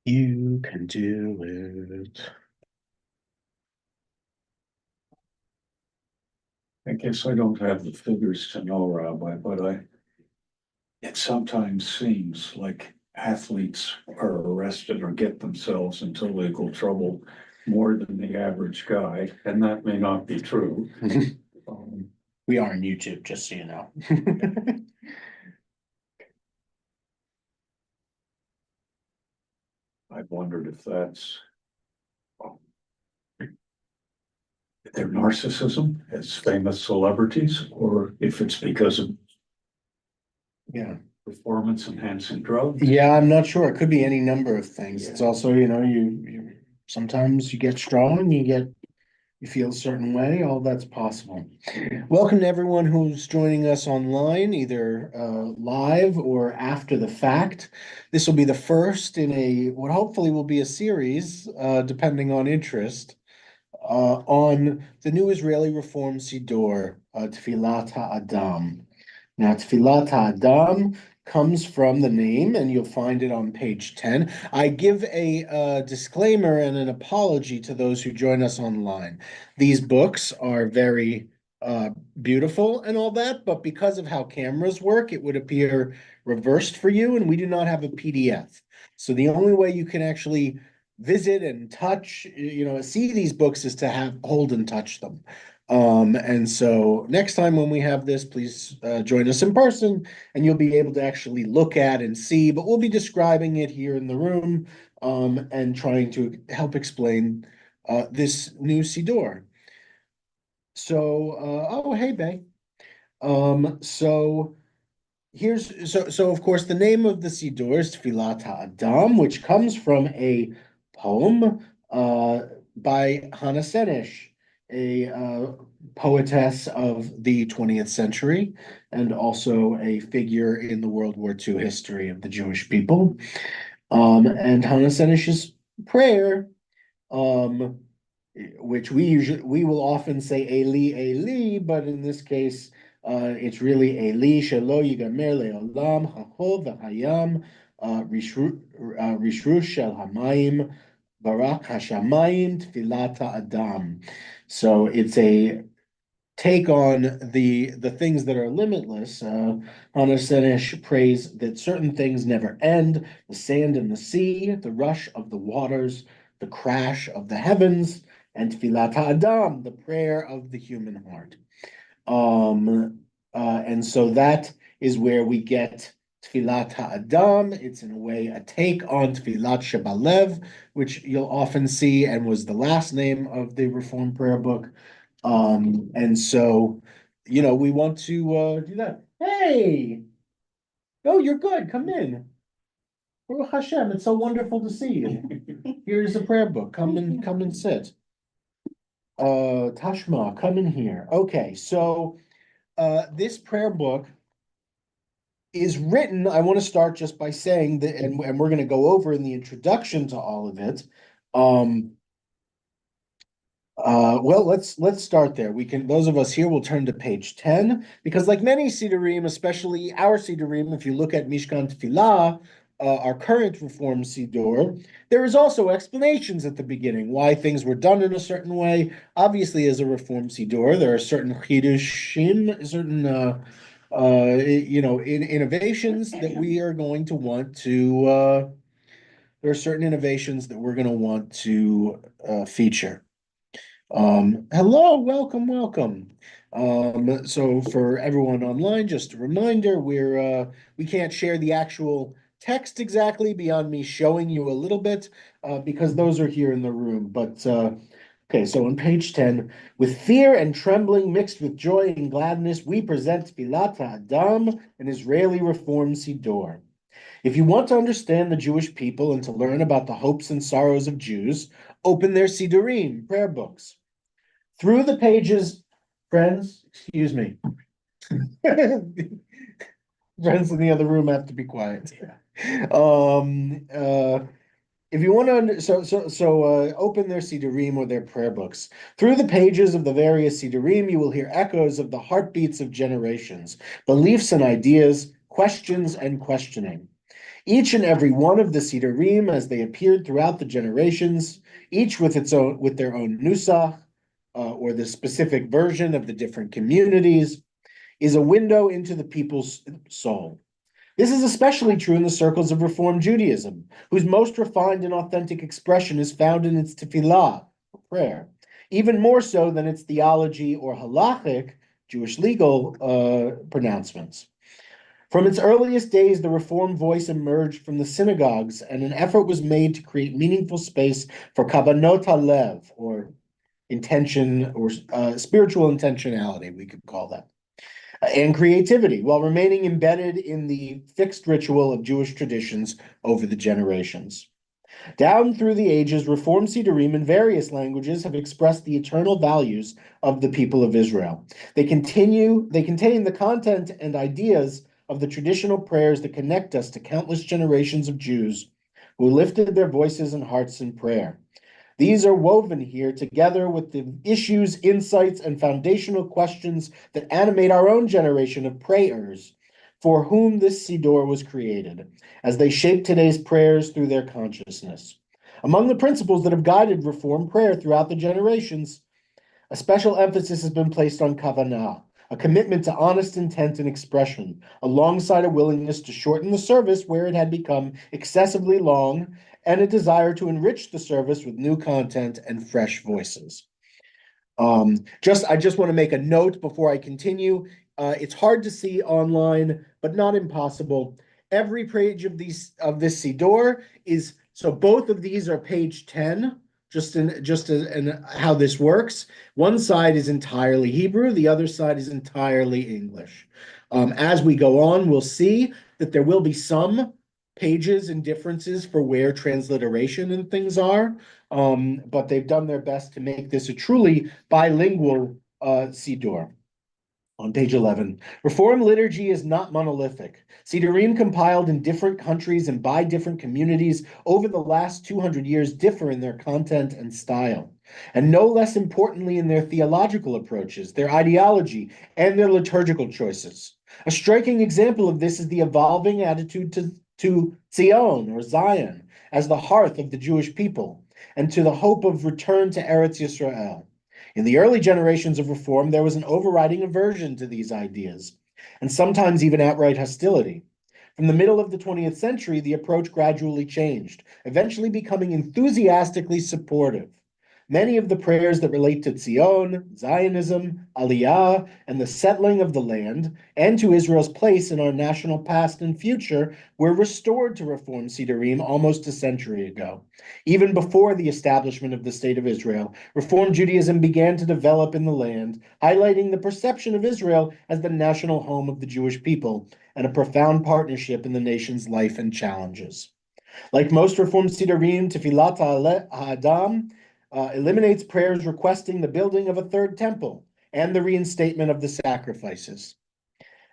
You can do it. I guess I don't have the figures to know, Rabbi, but it sometimes seems like athletes are arrested or get themselves into legal trouble more than the average guy, and that may not be true. Um, We are on YouTube, just so you know. I've wondered if that's um, their narcissism as famous celebrities, or if it's because of Yeah. performance enhancing drugs. Yeah, I'm not sure. It could be any number of things. It's also, you sometimes you get strong, you feel a certain way, all that's possible. Welcome to everyone who's joining us online, either live or after the fact. This will be the first in what hopefully will be a series, depending on interest, on the new Israeli Reform Siddur, Tefilat Adam. Now, Tefilat Adam comes from the name, and you'll find it on page 10. I give a disclaimer and an apology to those who join us online. These books are very uh, beautiful and all that, but because of how cameras work, it would appear reversed for you, and we do not have a PDF. So the only way you can actually visit and touch, see these books is to hold and touch them. And so next time when we have this, please join us in person and you'll be able to actually look at and see, but we'll be describing it here in the room and trying to help explain this new Siddur. So, oh, hey, Bay. So so of course the name of the Siddur is Tefilat Adam, which comes from a poem by Hannah Senesh, a poetess of the 20th century and also a figure in the World War II history of the Jewish people. And Hannah Senesh's prayer, um, which we will often say Eli Eli, but in this case, it's really Eli Shelo Yigamer Leolam Hahol V'Hayam Rishrush Shel Hamayim Barak Hashamayim Tfilata Adam. So it's a take on the things that are limitless. Hannah Senesh prays that certain things never end: the sand and the sea, the rush of the waters, the crash of the heavens, and Tfilat Adam, the prayer of the human heart. And so that is where we get Tfilat Adam. It's in a way a take on Tfilat Shebalev, which you'll often see and was the last name of the Reformed prayer book. And so, we want to do that. Hey, oh, you're good. Come in. Baruch Hashem, it's so wonderful to see you. Here's a prayer book. Come and sit. Tashma, come in here. Okay, so this prayer book is written. I want to start just by saying that, and we're going to go over in the introduction to all of it. Well, let's start there. Those of us here will turn to page 10, because like many Siddurim, especially our Siddurim, if you look at Mishkan Tefillah, our current Reform Siddur, there is also explanations at the beginning why things were done in a certain way. Obviously, as a Reform Siddur, there are certain chidushim, certain innovations that we are going to want to. There are certain innovations that we're going to want to feature. Hello, welcome. So for everyone online, just a reminder, we can't share the actual text exactly beyond me showing you a little bit, because those are here in the room. But okay, so on page 10, with fear and trembling mixed with joy and gladness, we present Tfilat Adam, an Israeli Reform Siddur. If you want to understand the Jewish people and to learn about the hopes and sorrows of Jews, open their Siddurim, prayer books. Through the pages, friends, excuse me. Friends in the other room have to be quiet. If you want to, open their Siddurim or their prayer books. Through the pages of the various Siddurim, you will hear echoes of the heartbeats of generations, beliefs and ideas, questions and questioning. Each and every one of the Siddurim, as they appeared throughout the generations, each with their own nusach, or the specific version of the different communities, is a window into the people's soul. This is especially true in the circles of Reform Judaism, whose most refined and authentic expression is found in its Tefilat, prayer, even more so than its theology or halachic, Jewish legal pronouncements. From its earliest days, the Reform voice emerged from the synagogues, and an effort was made to create meaningful space for kavanot halev, or intention, or spiritual intentionality, we could call that, and creativity, while remaining embedded in the fixed ritual of Jewish traditions over the generations. Down through the ages, Reform Siddurim in various languages have expressed the eternal values of the people of Israel. They contain the content and ideas of the traditional prayers that connect us to countless generations of Jews who lifted their voices and hearts in prayer. These are woven here together with the issues, insights, and foundational questions that animate our own generation of prayers, for whom this Siddur was created, as they shape today's prayers through their consciousness. Among the principles that have guided Reform prayer throughout the generations, a special emphasis has been placed on kavanah, a commitment to honest intent and expression, alongside a willingness to shorten the service where it had become excessively long, and a desire to enrich the service with new content and fresh voices. I just want to make a note before I continue. It's hard to see online, but not impossible. Every page of this Siddur is, so both of these are page 10, in how this works. One side is entirely Hebrew, the other side is entirely English. As we go on, we'll see that there will be some pages and differences for where transliteration and things are, but they've done their best to make this a truly bilingual Siddur. On page 11, Reform liturgy is not monolithic. Siddurim compiled in different countries and by different communities over the last 200 years differ in their content and style, and no less importantly in their theological approaches, their ideology, and their liturgical choices. A striking example of this is the evolving attitude to Zion, or Zion, as the hearth of the Jewish people, and to the hope of return to Eretz Yisrael. In the early generations of Reform, there was an overriding aversion to these ideas, and sometimes even outright hostility. From the middle of the 20th century, the approach gradually changed, eventually becoming enthusiastically supportive. Many of the prayers that relate to Zion, Zionism, Aliyah, and the settling of the land, and to Israel's place in our national past and future, were restored to Reform Siddurim almost a century ago. Even before the establishment of the State of Israel, Reform Judaism began to develop in the land, highlighting the perception of Israel as the national home of the Jewish people and a profound partnership in the nation's life and challenges. Like most Reform Siddurim, Tefilat Ha'adam eliminates prayers requesting the building of a third temple and the reinstatement of the sacrifices.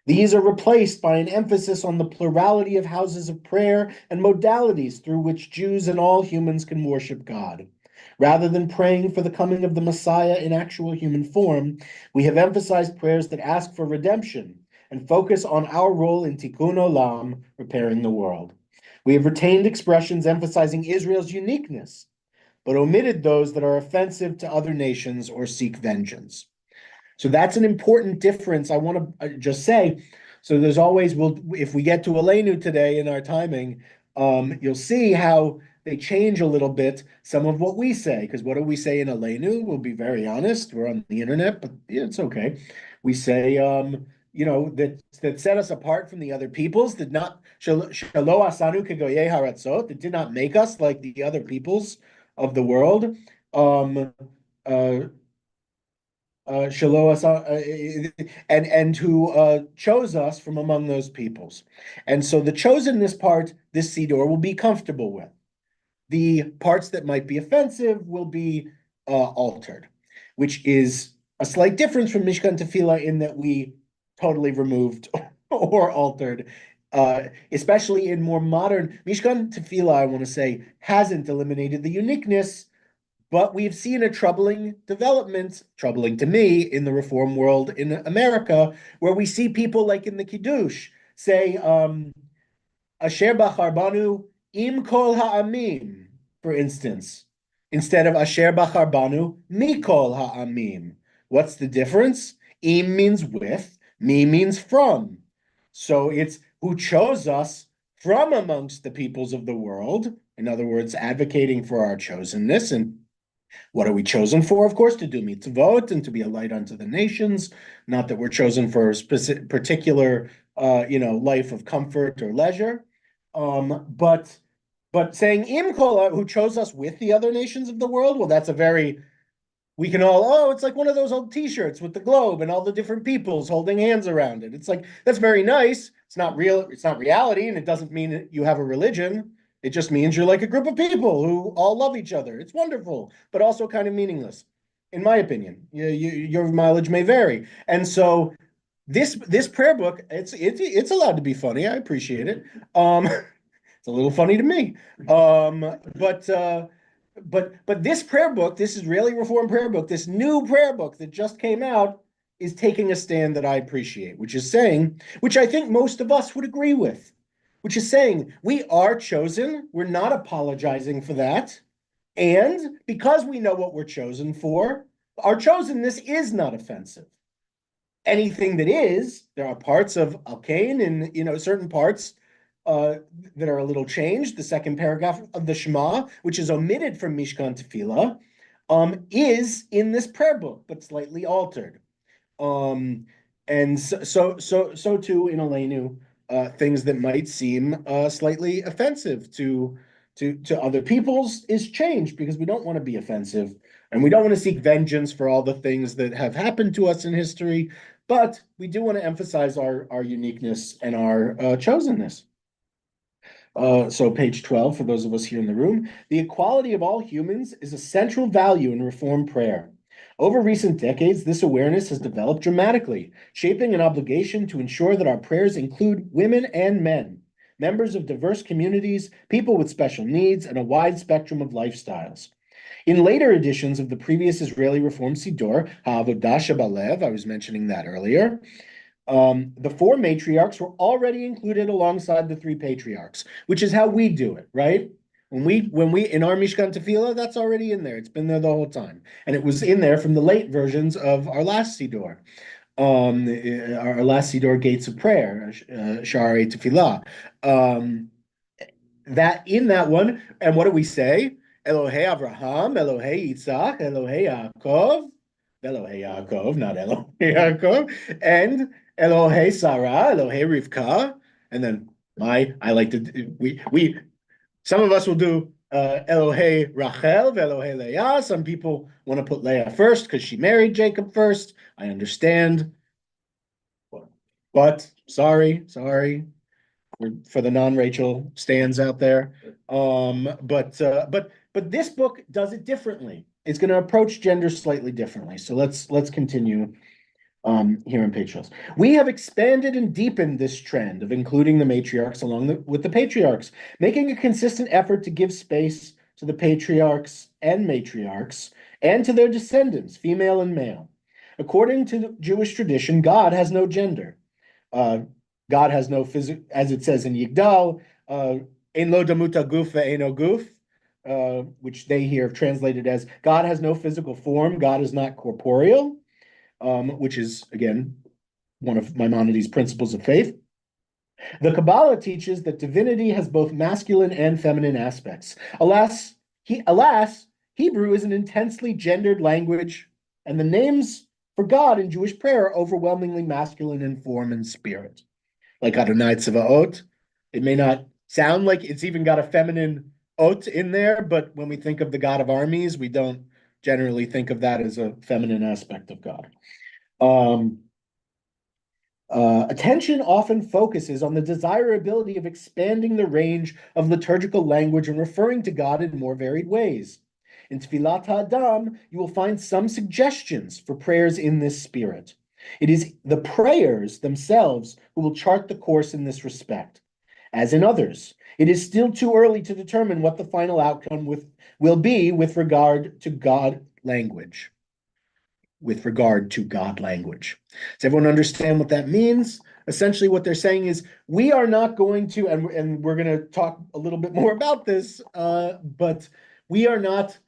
These are replaced by an emphasis on the plurality of houses of prayer and modalities through which Jews and all humans can worship God. Rather than praying for the coming of the Messiah in actual human form, we have emphasized prayers that ask for redemption and focus on our role in Tikkun Olam, repairing the world. We have retained expressions emphasizing Israel's uniqueness, but omitted those that are offensive to other nations or seek vengeance. So that's an important difference. I want to just say, so there's always, if we get to Aleinu today in our timing, you'll see how they change a little bit some of what we say, because what do we say in Aleinu? We'll be very honest. We're on the internet, but yeah, it's okay. We say, that set us apart from the other peoples, did not shalo asanu kegoyei haratzot, that did not make us like the other peoples of the world. And who chose us from among those peoples. And so the chosenness part, this Siddur will be comfortable with. The parts that might be offensive will be altered, which is a slight difference from Mishkan Tefillah in that we totally removed or altered, especially in more modern Mishkan Tefillah, I want to say, hasn't eliminated the uniqueness, but we've seen a troubling development, troubling to me, in the Reform world in America, where we see people like in the Kiddush say, Asher bachar banu im kol ha'amim, for instance, instead of Asher bachar banu mikol ha'amim. What's the difference? Im means with, mi means from. So it's who chose us from amongst the peoples of the world. In other words, advocating for our chosenness. And what are we chosen for? Of course, to do mitzvot and to be a light unto the nations. Not that we're chosen for a specific, particular, life of comfort or leisure. But saying im kol, who chose us with the other nations of the world, well, that's a very we can all, oh, it's like one of those old t-shirts with the globe and all the different peoples holding hands around it. It's like, that's very nice. It's not real. It's not reality. And it doesn't mean that you have a religion. It just means you're like a group of people who all love each other. It's wonderful, but also kind of meaningless, in my opinion. Your mileage may vary. And so this prayer book, it's allowed to be funny. I appreciate it. It's a little funny to me. But this prayer book, this Israeli Reform prayer book, this new prayer book that just came out, is taking a stand that I appreciate, which is saying, which I think most of us would agree with, which is saying we are chosen. We're not apologizing for that. And because we know what we're chosen for, our chosenness is not offensive. Anything that is, there are parts of Alkane and certain parts that are a little changed. The second paragraph of the Shema, which is omitted from Mishkan Tefillah, is in this prayer book, but slightly altered. And so too in Aleinu, things that might seem slightly offensive to other peoples is changed because we don't want to be offensive and we don't want to seek vengeance for all the things that have happened to us in history, but we do want to emphasize our uniqueness and our chosenness. So page 12, for those of us here in the room, the equality of all humans is a central value in Reform prayer. Over recent decades, this awareness has developed dramatically, shaping an obligation to ensure that our prayers include women and men, members of diverse communities, people with special needs, and a wide spectrum of lifestyles. In later editions of the previous Israeli Reform Siddur, Ha'avodah Shebalev, I was mentioning that earlier, the four matriarchs were already included alongside the three patriarchs, which is how we do it, right? When we in our Mishkan Tefillah, that's already in there. It's been there the whole time, and it was in there from the late versions of our last Siddur, our last Siddur Gates of Prayer, Sha'arei Tefillah. That in that one, and what do we say? Elohei Avraham, Elohei Yitzhak, Elohei Yaakov, Elohei Yaakov, not Elohei Yaakov, and Elohei Sarah, Elohei Rivka, and then I like to we some of us will do Elohei Rachel, Elohei Leah. Some people want to put Leah first because she married Jacob first. I understand, but sorry for the non-Rachel stands out there. But this book does it differently. It's going to approach gender slightly differently. So let's continue here in page 12. We have expanded and deepened this trend of including the matriarchs with the patriarchs, making a consistent effort to give space to the patriarchs and matriarchs and to their descendants, female and male. According to Jewish tradition, God has no gender. God has no physical, as it says in Yigdal, Ein lo damuta guf ve'eno guf, which they here have translated as God has no physical form, God is not corporeal, which is, again, one of Maimonides' principles of faith. The Kabbalah teaches that divinity has both masculine and feminine aspects. Alas, Hebrew is an intensely gendered language, and the names for God in Jewish prayer are overwhelmingly masculine in form and spirit. Like Adonai Tzvaot, it may not sound like it's even got a feminine ot in there, but when we think of the God of armies, we don't generally think of that as a feminine aspect of God. Attention often focuses on the desirability of expanding the range of liturgical language and referring to God in more varied ways. In Tefilat Ha'adam, you will find some suggestions for prayers in this spirit. It is the prayers themselves who will chart the course in this respect. As in others, it is still too early to determine what the final outcome will be with regard to God language. Does everyone understand what that means? essentially what they're saying is we are not going to, and we're going to talk a little bit more about this, but we are not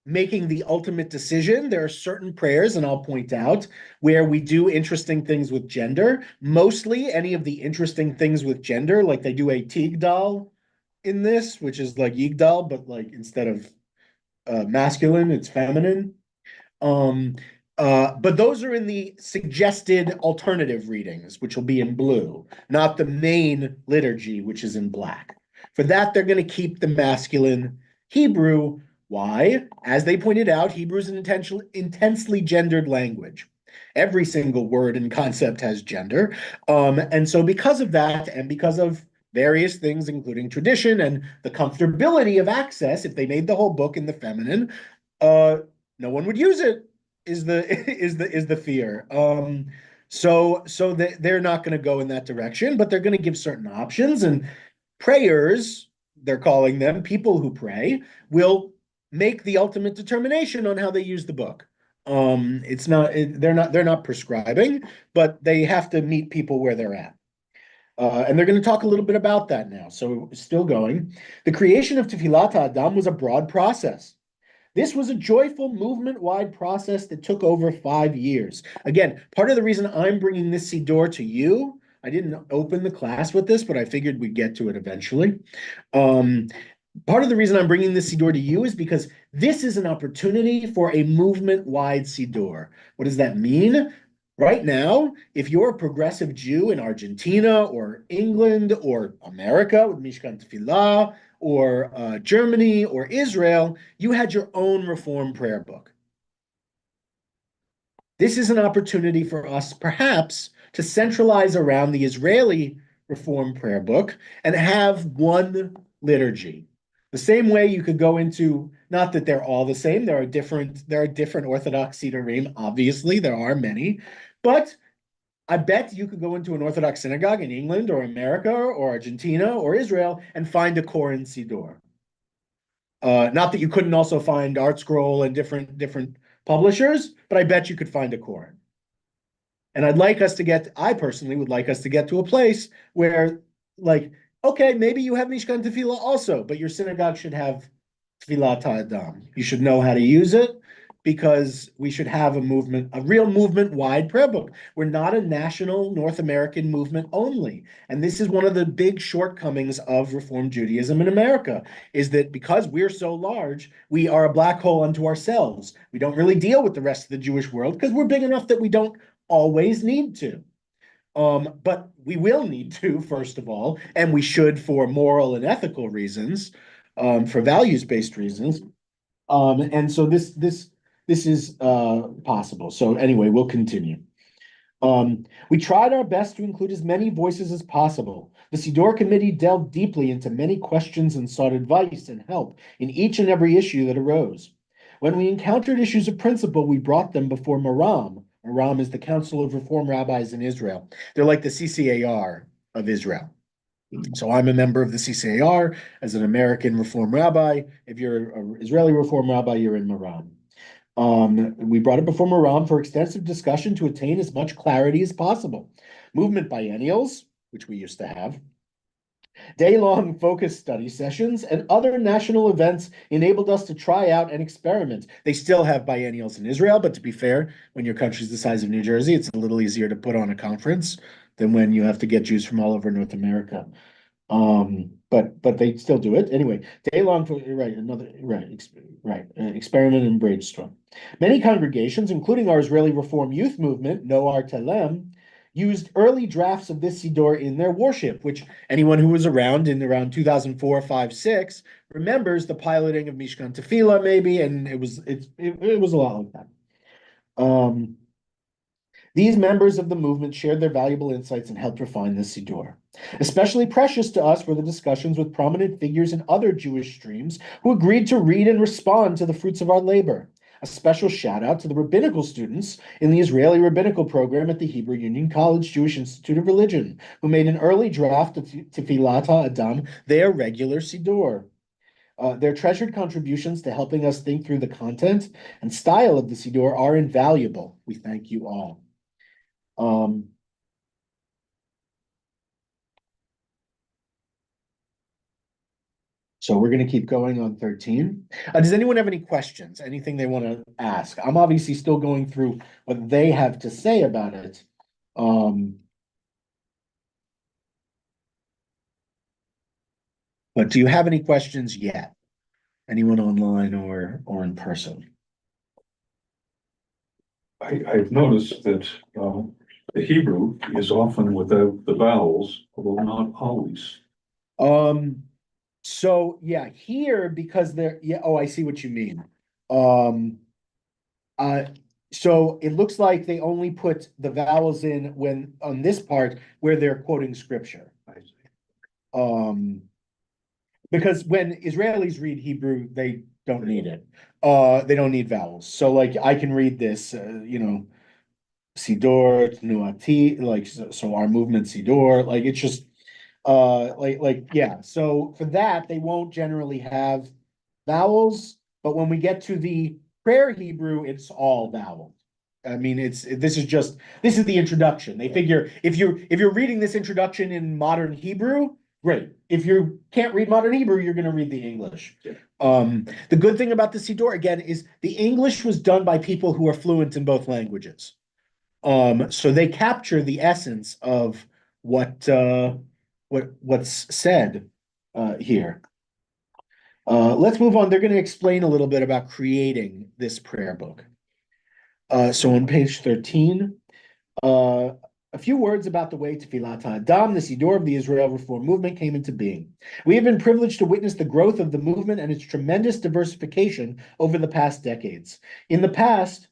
making the ultimate decision. There are certain prayers, and I'll point out, where we do interesting things with gender. Mostly any of the interesting things with gender, like they do a tigdal in this, which is like yigdal, but like instead of masculine, it's feminine. Um, but those are in the suggested alternative readings, which will be in blue, not the main liturgy, which is in black. For that, they're going to keep the masculine Hebrew. Why? As they pointed out, Hebrew is an intensely gendered language. Every single word and concept has gender. And so, because of that, and because of various things, including tradition and the comfortability of access, if they made the whole book in the feminine, uh, no one would use it is the is the fear. So they're not going to go in that direction, but they're going to give certain options, and prayers, they're calling them, people who pray, will make the ultimate determination on how they use the book. It's not they're not prescribing, but they have to meet people where they're at. And they're going to talk a little bit about that now. So still going. The creation of Tefilat Adam was a broad process. This was a joyful movement-wide process that took over 5 years. Again, part of the reason I'm bringing this Siddur to you, I didn't open the class with this, but I figured we'd get to it eventually. Um, Part of the reason I'm bringing this Siddur to you is because this is an opportunity for a movement-wide Siddur. What does that mean? Right now, if you're a progressive Jew in Argentina or England or America with Mishkan Tefillah, or Germany or Israel, you had your own Reform prayer book. This is an opportunity for us, perhaps, to centralize around the Israeli Reform prayer book and have one liturgy. The same way you could go into, not that they're all the same, there are different Orthodox Siddurim, obviously, there are many, but I bet you could go into an Orthodox synagogue in England or America or Argentina or Israel and find a Koran Siddur. Not that you couldn't also find Art Scroll and different publishers, but I bet you could find a Koran. And I personally would like us to get to a place where, like, okay, maybe you have Mishkan Tefillah also, but your synagogue should have Tefilat Ha'adam. You should know how to use it because we should have a real movement-wide prayer book. We're not a national North American movement only. And this is one of the big shortcomings of Reform Judaism in America, is that because we're so large, we are a black hole unto ourselves. We don't really deal with the rest of the Jewish world because we're big enough that we don't always need to. But we will need to, first of all, and we should for moral and ethical reasons, for values-based reasons. And so this is possible. So anyway, we'll continue. We tried our best to include as many voices as possible. The Siddur Committee delved deeply into many questions and sought advice and help in each and every issue that arose. When we encountered issues of principle, we brought them before Maram. Maram is the Council of Reform Rabbis in Israel. They're like the CCAR of Israel. So I'm a member of the CCAR as an American Reform Rabbi. If you're an Israeli Reform Rabbi, you're in Maram. We brought it before Maram for extensive discussion to attain as much clarity as possible. Movement biennials, which we used to have, day-long focus study sessions, and other national events enabled us to try out and experiment. They still have biennials in Israel, but to be fair, when your country's the size of New Jersey, it's a little easier to put on a conference than when you have to get Jews from all over North America. But they still do it anyway. Day long, experiment and brainstorm. Many congregations, including our Israeli Reform Youth Movement, Noar Telem, used early drafts of this Siddur in their worship, which anyone who was around in around 2004, 5, 6 remembers the piloting of Mishkan Tefillah, maybe, and it was a lot like that. These members of the movement shared their valuable insights and helped refine the Siddur. Especially precious to us were the discussions with prominent figures in other Jewish streams who agreed to read and respond to the fruits of our labor. A special shout out to the rabbinical students in the Israeli rabbinical program at the Hebrew Union College Jewish Institute of Religion, who made an early draft of Tefilat Adam, their regular Siddur. Their treasured contributions to helping us think through the content and style of the Siddur are invaluable. We thank you all. So we're gonna keep going on 13. Does anyone have any questions? Anything they want to ask? I'm obviously still going through what they have to say about it. But do you have any questions yet? Anyone online or in person? I've noticed that, the Hebrew is often without the vowels, although not always. Um, so yeah, here because they're yeah, oh, I see what you mean. Um, uh, so it looks like they only put the vowels in when on this part where they're quoting scripture. Um, because when Israelis read Hebrew, they don't need it. They don't need vowels. So like I can read this, Siddur, Nuati, like so our movement Siddur, like it's just yeah. So for that, they won't generally have vowels, but when we get to the prayer Hebrew, it's all vowel. I mean, this is the introduction. They figure if you're reading this introduction in modern Hebrew, great. If you can't read modern Hebrew, you're going to read the English. Yeah. The good thing about the Siddur again is the English was done by people who are fluent in both languages. So they capture the essence of what's said here. Let's move on. They're going to explain a little bit about creating this prayer book. So on page 13, uh, a few words about the way Tefilat Adam, the Siddur of the Israel Reform Movement, came into being. We have been privileged to witness the growth of the movement and its tremendous diversification over the past decades. In the past,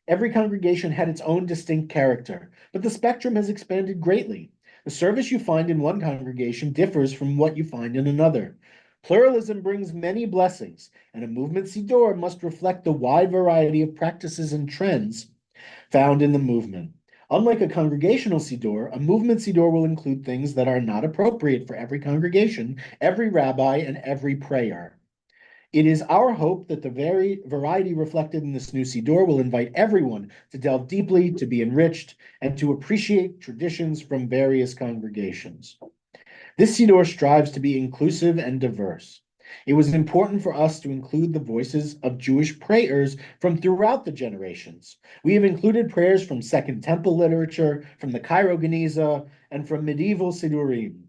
every congregation had its own distinct character, but the spectrum has expanded greatly. The service you find in one congregation differs from what you find in another. Pluralism brings many blessings, and a movement Siddur must reflect the wide variety of practices and trends found in the movement. Unlike a congregational Siddur, a movement Siddur will include things that are not appropriate for every congregation, every rabbi, and every prayer. It is our hope that the variety reflected in this new Siddur will invite everyone to delve deeply, to be enriched, and to appreciate traditions from various congregations. This Siddur strives to be inclusive and diverse. It was important for us to include the voices of Jewish prayers from throughout the generations. We have included prayers from Second Temple literature, from the Cairo Geniza, and from medieval Siddurim.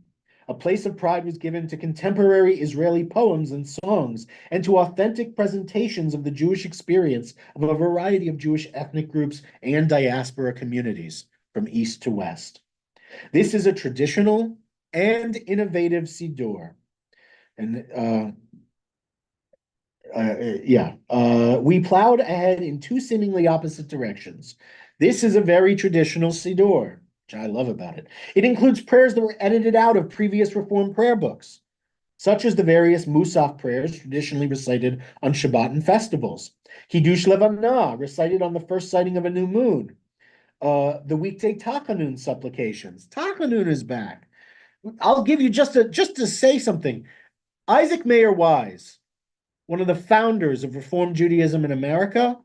A place of pride was given to contemporary Israeli poems and songs, and to authentic presentations of the Jewish experience of a variety of Jewish ethnic groups and diaspora communities from east to west. This is a traditional and innovative Siddur. And we plowed ahead in two seemingly opposite directions. This is a very traditional Siddur, which I love about it. It includes prayers that were edited out of previous Reform prayer books, such as the various Musaf prayers traditionally recited on Shabbat and festivals, Kiddush Levanah, recited on the first sighting of a new moon, the weekday Tachanun supplications. Tachanun is back. I'll give you just to say something. Isaac Mayer Wise, one of the founders of Reform Judaism in America,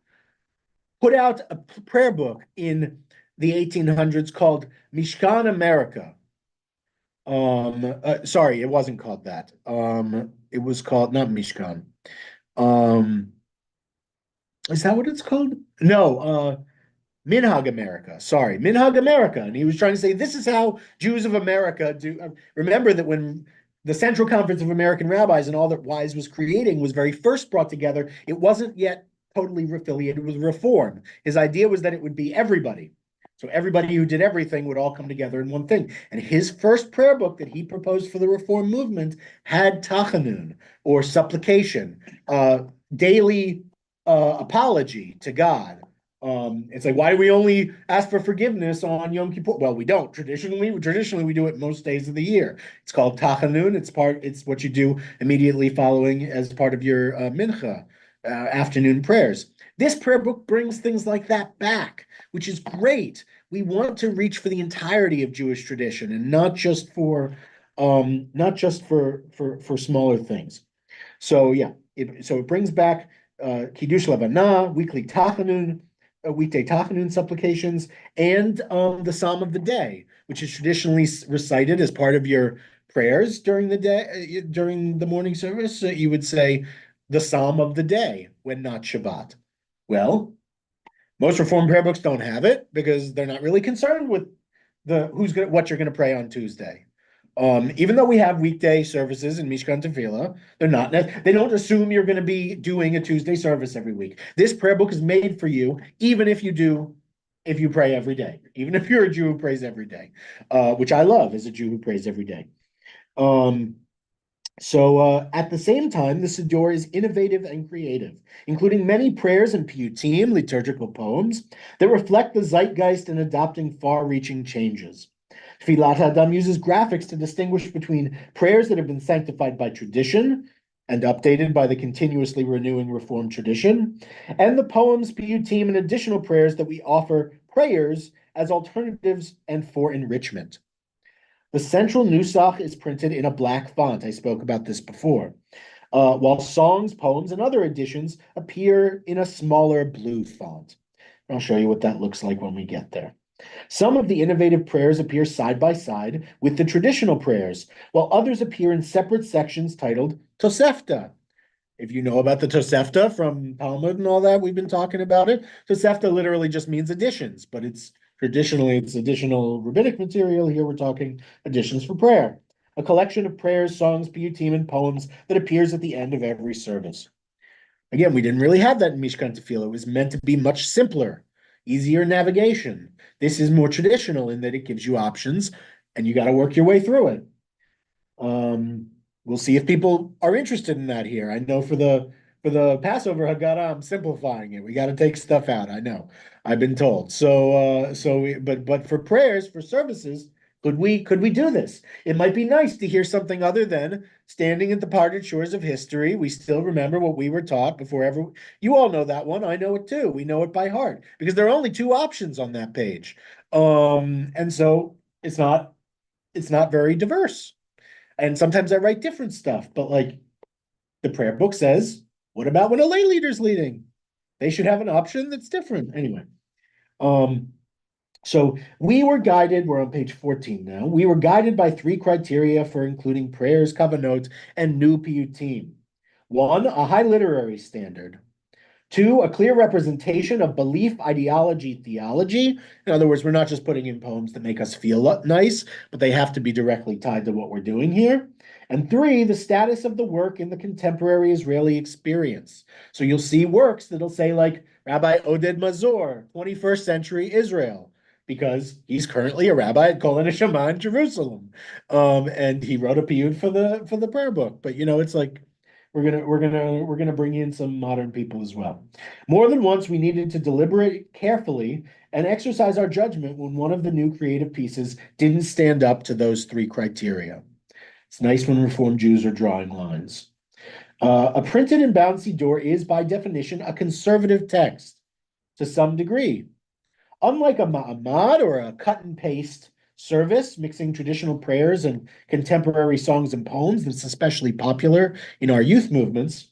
put out a prayer book in the 1800s called Mishkan America. Sorry, it wasn't called that. It was called not Mishkan. Um, is that what it's called? No, Minhag America. Sorry, Minhag America. And he was trying to say this is how Jews of America do. Remember that when the Central Conference of American Rabbis and all that Wise was creating was very first brought together, it wasn't yet totally affiliated with Reform. His idea was that it would be everybody. So everybody who did everything would all come together in one thing. And his first prayer book that he proposed for the Reform movement had Tachanun, or supplication, daily apology to God. It's like, why do we only ask for forgiveness on Yom Kippur? Well, we don't. Traditionally we do it most days of the year. It's called Tachanun. It's what you do immediately following as part of your mincha, afternoon prayers. This prayer book brings things like that back, which is great. We want to reach for the entirety of Jewish tradition and not just for smaller things. So yeah, it brings back Kiddush Levanah, weekly Tachanun, weekday Tachanun supplications, and the Psalm of the Day, which is traditionally recited as part of your prayers during the day, during the morning service, you would say the Psalm of the day when not Shabbat. Well, most Reformed prayer books don't have it because they're not really concerned with what you're gonna pray on Tuesday. Even though we have weekday services in Mishkan Tefilah, they don't assume you're gonna be doing a Tuesday service every week. This prayer book is made for you, even if you pray every day, even if you're a Jew who prays every day, which I love as a Jew who prays every day. At the same time, the Siddur is innovative and creative, including many prayers and piyutim, liturgical poems, that reflect the zeitgeist in adopting far-reaching changes. Tefilat Adam uses graphics to distinguish between prayers that have been sanctified by tradition and updated by the continuously renewing Reformed tradition, and the poems, piyutim, and additional prayers that we offer prayers as alternatives and for enrichment. The central nusach is printed in a black font. I spoke about this before, while songs, poems, and other editions appear in a smaller blue font. I'll show you what that looks like when we get there. Some of the innovative prayers appear side by side with the traditional prayers, while others appear in separate sections titled Tosefta. If you know about the Tosefta from Talmud and all that, we've been talking about it. Tosefta literally just means additions, but traditionally it's additional rabbinic material. Here we're talking additions for prayer, a collection of prayers, songs, piyutim, and poems that appears at the end of every service. Again, we didn't really have that in Mishkan Tefillah. It was meant to be much simpler, easier navigation. This is more traditional in that it gives you options, and you got to work your way through it. We'll see if people are interested in that here. I know for the Passover Haggadah, I'm simplifying it. We got to take stuff out. I know. I've been told. But for prayers, for services, could we do this? It might be nice to hear something other than standing at the parted shores of history. We still remember what we were taught before ever. You all know that one. I know it too. We know it by heart because there are only two options on that page. And so it's not very diverse. And sometimes I write different stuff, but like the prayer book says, what about when a lay leader's leading? They should have an option that's different. Anyway, so we were guided, we're on page 14 now. We were guided by three criteria for including prayers, kavanot, and new piyutim. One, a high literary standard. Two, a clear representation of belief, ideology, theology. In other words, we're not just putting in poems that make us feel nice, but they have to be directly tied to what we're doing here. And three, the status of the work in the contemporary Israeli experience. So you'll see works that'll say like Rabbi Oded Mazor, 21st century Israel, because he's currently a rabbi at Kol HaNeshama in Jerusalem. And he wrote a piyut for the prayer book. But it's like we're gonna bring in some modern people as well. More than once, we needed to deliberate carefully and exercise our judgment when one of the new creative pieces didn't stand up to those three criteria. It's nice when Reformed Jews are drawing lines. A printed and bound Siddur is, by definition, a conservative text to some degree. Unlike a ma'amad or a cut and paste service, mixing traditional prayers and contemporary songs and poems that's especially popular in our youth movements,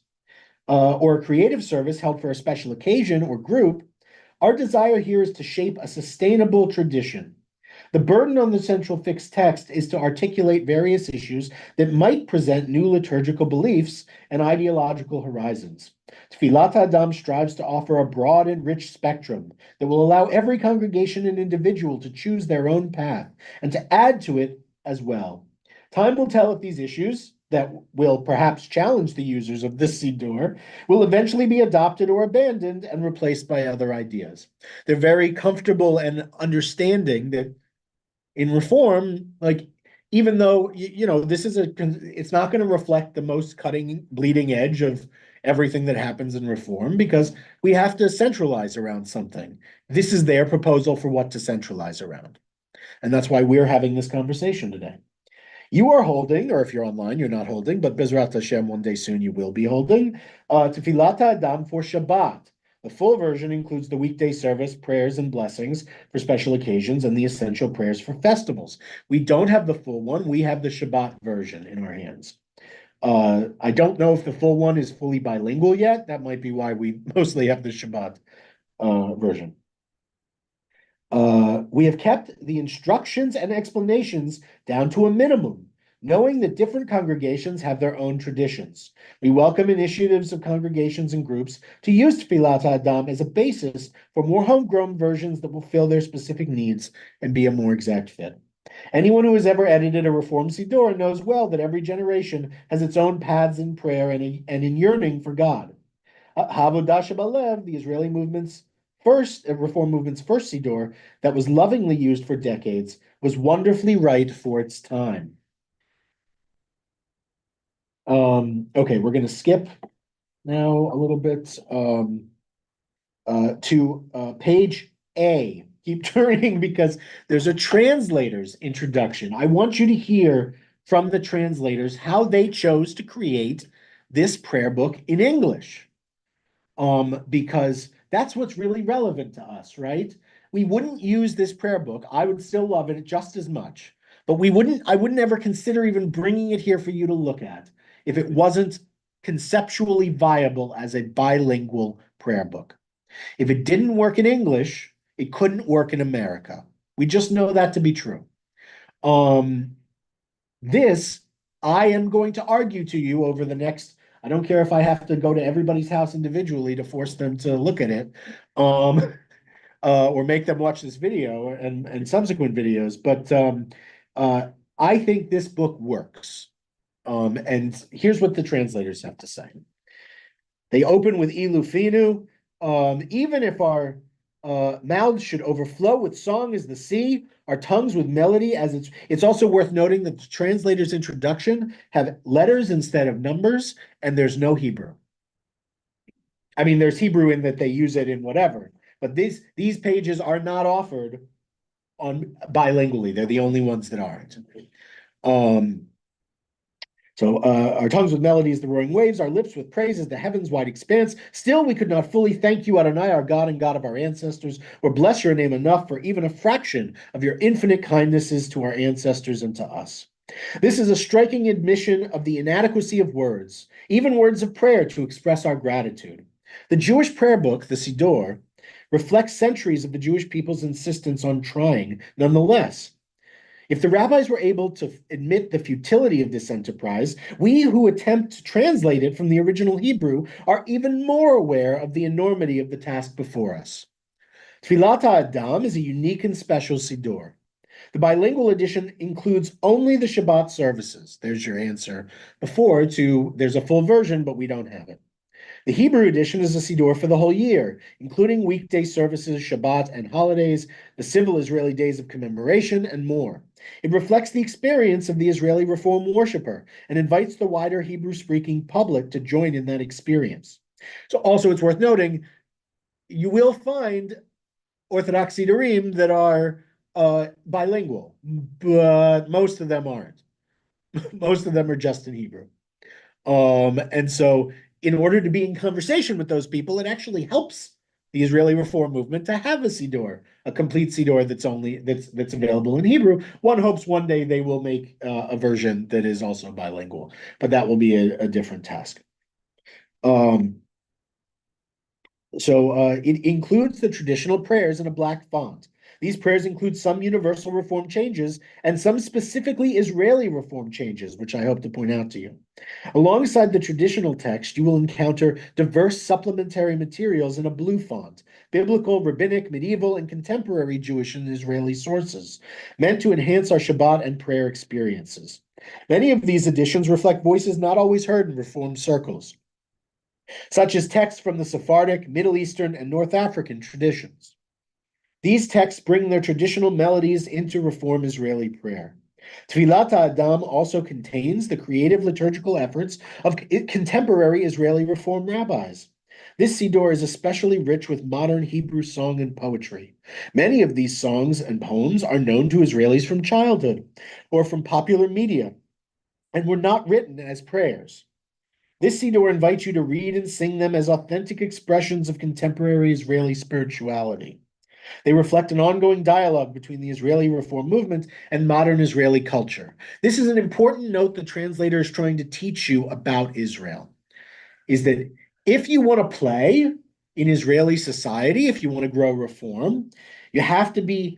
or a creative service held for a special occasion or group, our desire here is to shape a sustainable tradition. The burden on the central fixed text is to articulate various issues that might present new liturgical beliefs and ideological horizons. Tefilat Adam strives to offer a broad and rich spectrum that will allow every congregation and individual to choose their own path and to add to it as well. Time will tell if these issues that will perhaps challenge the users of this Siddur will eventually be adopted or abandoned and replaced by other ideas. They're very comfortable and understanding that in reform, like even though it's not going to reflect the most cutting, bleeding edge of everything that happens in reform because we have to centralize around something. This is their proposal for what to centralize around, and that's why we're having this conversation today. You are holding, or if you're online, you're not holding, but Bezrat Hashem, one day soon you will be holding, Tefilat Adam for Shabbat. The full version includes the weekday service, prayers, and blessings for special occasions, and the essential prayers for festivals. We don't have the full one. We have the Shabbat version in our hands. I don't know if the full one is fully bilingual yet. That might be why we mostly have the Shabbat version. We have kept the instructions and explanations down to a minimum knowing that different congregations have their own traditions. We welcome initiatives of congregations and groups to use Tefilat Adam as a basis for more homegrown versions that will fill their specific needs and be a more exact fit. Anyone who has ever edited a Reform Siddur knows well that every generation has its own paths in prayer and in yearning for God. Havodah Shebalev, the Israeli movement's first Reform movement's first Siddur that was lovingly used for decades, was wonderfully right for its time. Okay, we're going to skip now a little bit to page A. Keep turning because there's a translator's introduction. I want you to hear from the translators how they chose to create this prayer book in English. Because that's what's really relevant to us, right? We wouldn't use this prayer book. I would still love it just as much, but I wouldn't ever consider even bringing it here for you to look at if it wasn't conceptually viable as a bilingual prayer book. If it didn't work in English, it couldn't work in America. We just know that to be true. This, I am going to argue to you over the next, I don't care if I have to go to everybody's house individually to force them to look at it, or make them watch this video and subsequent videos. But I think this book works. And here's what the translators have to say. They open with Ilufinu. Even if our mouths should overflow with song as the sea, our tongues with melody as it's also worth noting that the translator's introduction have letters instead of numbers, and there's no Hebrew. I mean, there's Hebrew in that they use it in whatever, but these pages are not offered on bilingually. They're the only ones that aren't. So our tongues with melodies, the roaring waves, our lips with praises, the heavens' wide expanse. Still, we could not fully thank you, Adonai, our God and God of our ancestors, or bless your name enough for even a fraction of your infinite kindnesses to our ancestors and to us. This is a striking admission of the inadequacy of words, even words of prayer, to express our gratitude. The Jewish prayer book, the Siddur, reflects centuries of the Jewish people's insistence on trying nonetheless. If the rabbis were able to admit the futility of this enterprise, we who attempt to translate it from the original Hebrew are even more aware of the enormity of the task before us. Tefilat Adam is a unique and special Siddur. The bilingual edition includes only the Shabbat services. There's your answer before to there's a full version, but we don't have it. The Hebrew edition is a Siddur for the whole year, including weekday services, Shabbat, and holidays, the civil Israeli days of commemoration, and more. It reflects the experience of the Israeli Reform worshiper and invites the wider Hebrew-speaking public to join in that experience. So also it's worth noting, you will find Orthodox Siddurim that are bilingual, but most of them aren't. Most of them are just in Hebrew. And so in order to be in conversation with those people, it actually helps the Israeli Reform movement to have a Siddur, a complete Siddur that's available in Hebrew. One hopes one day they will make a version that is also bilingual, but that will be a different task. It includes the traditional prayers in a black font. These prayers include some universal Reform changes and some specifically Israeli Reform changes, which I hope to point out to you. Alongside the traditional text, you will encounter diverse supplementary materials in a blue font, biblical, rabbinic, medieval, and contemporary Jewish and Israeli sources, meant to enhance our Shabbat and prayer experiences. Many of these additions reflect voices not always heard in Reform circles, such as texts from the Sephardic, Middle Eastern, and North African traditions. These texts bring their traditional melodies into Reform Israeli prayer. Tefilat Adam also contains the creative liturgical efforts of contemporary Israeli Reform rabbis. This Siddur is especially rich with modern Hebrew song and poetry. Many of these songs and poems are known to Israelis from childhood or from popular media and were not written as prayers. This Siddur invites you to read and sing them as authentic expressions of contemporary Israeli spirituality. They reflect an ongoing dialogue between the Israeli Reform movement and modern Israeli culture. This is an important note the translator is trying to teach you about Israel, is that if you want to play in Israeli society, if you want to grow Reform, you have to be,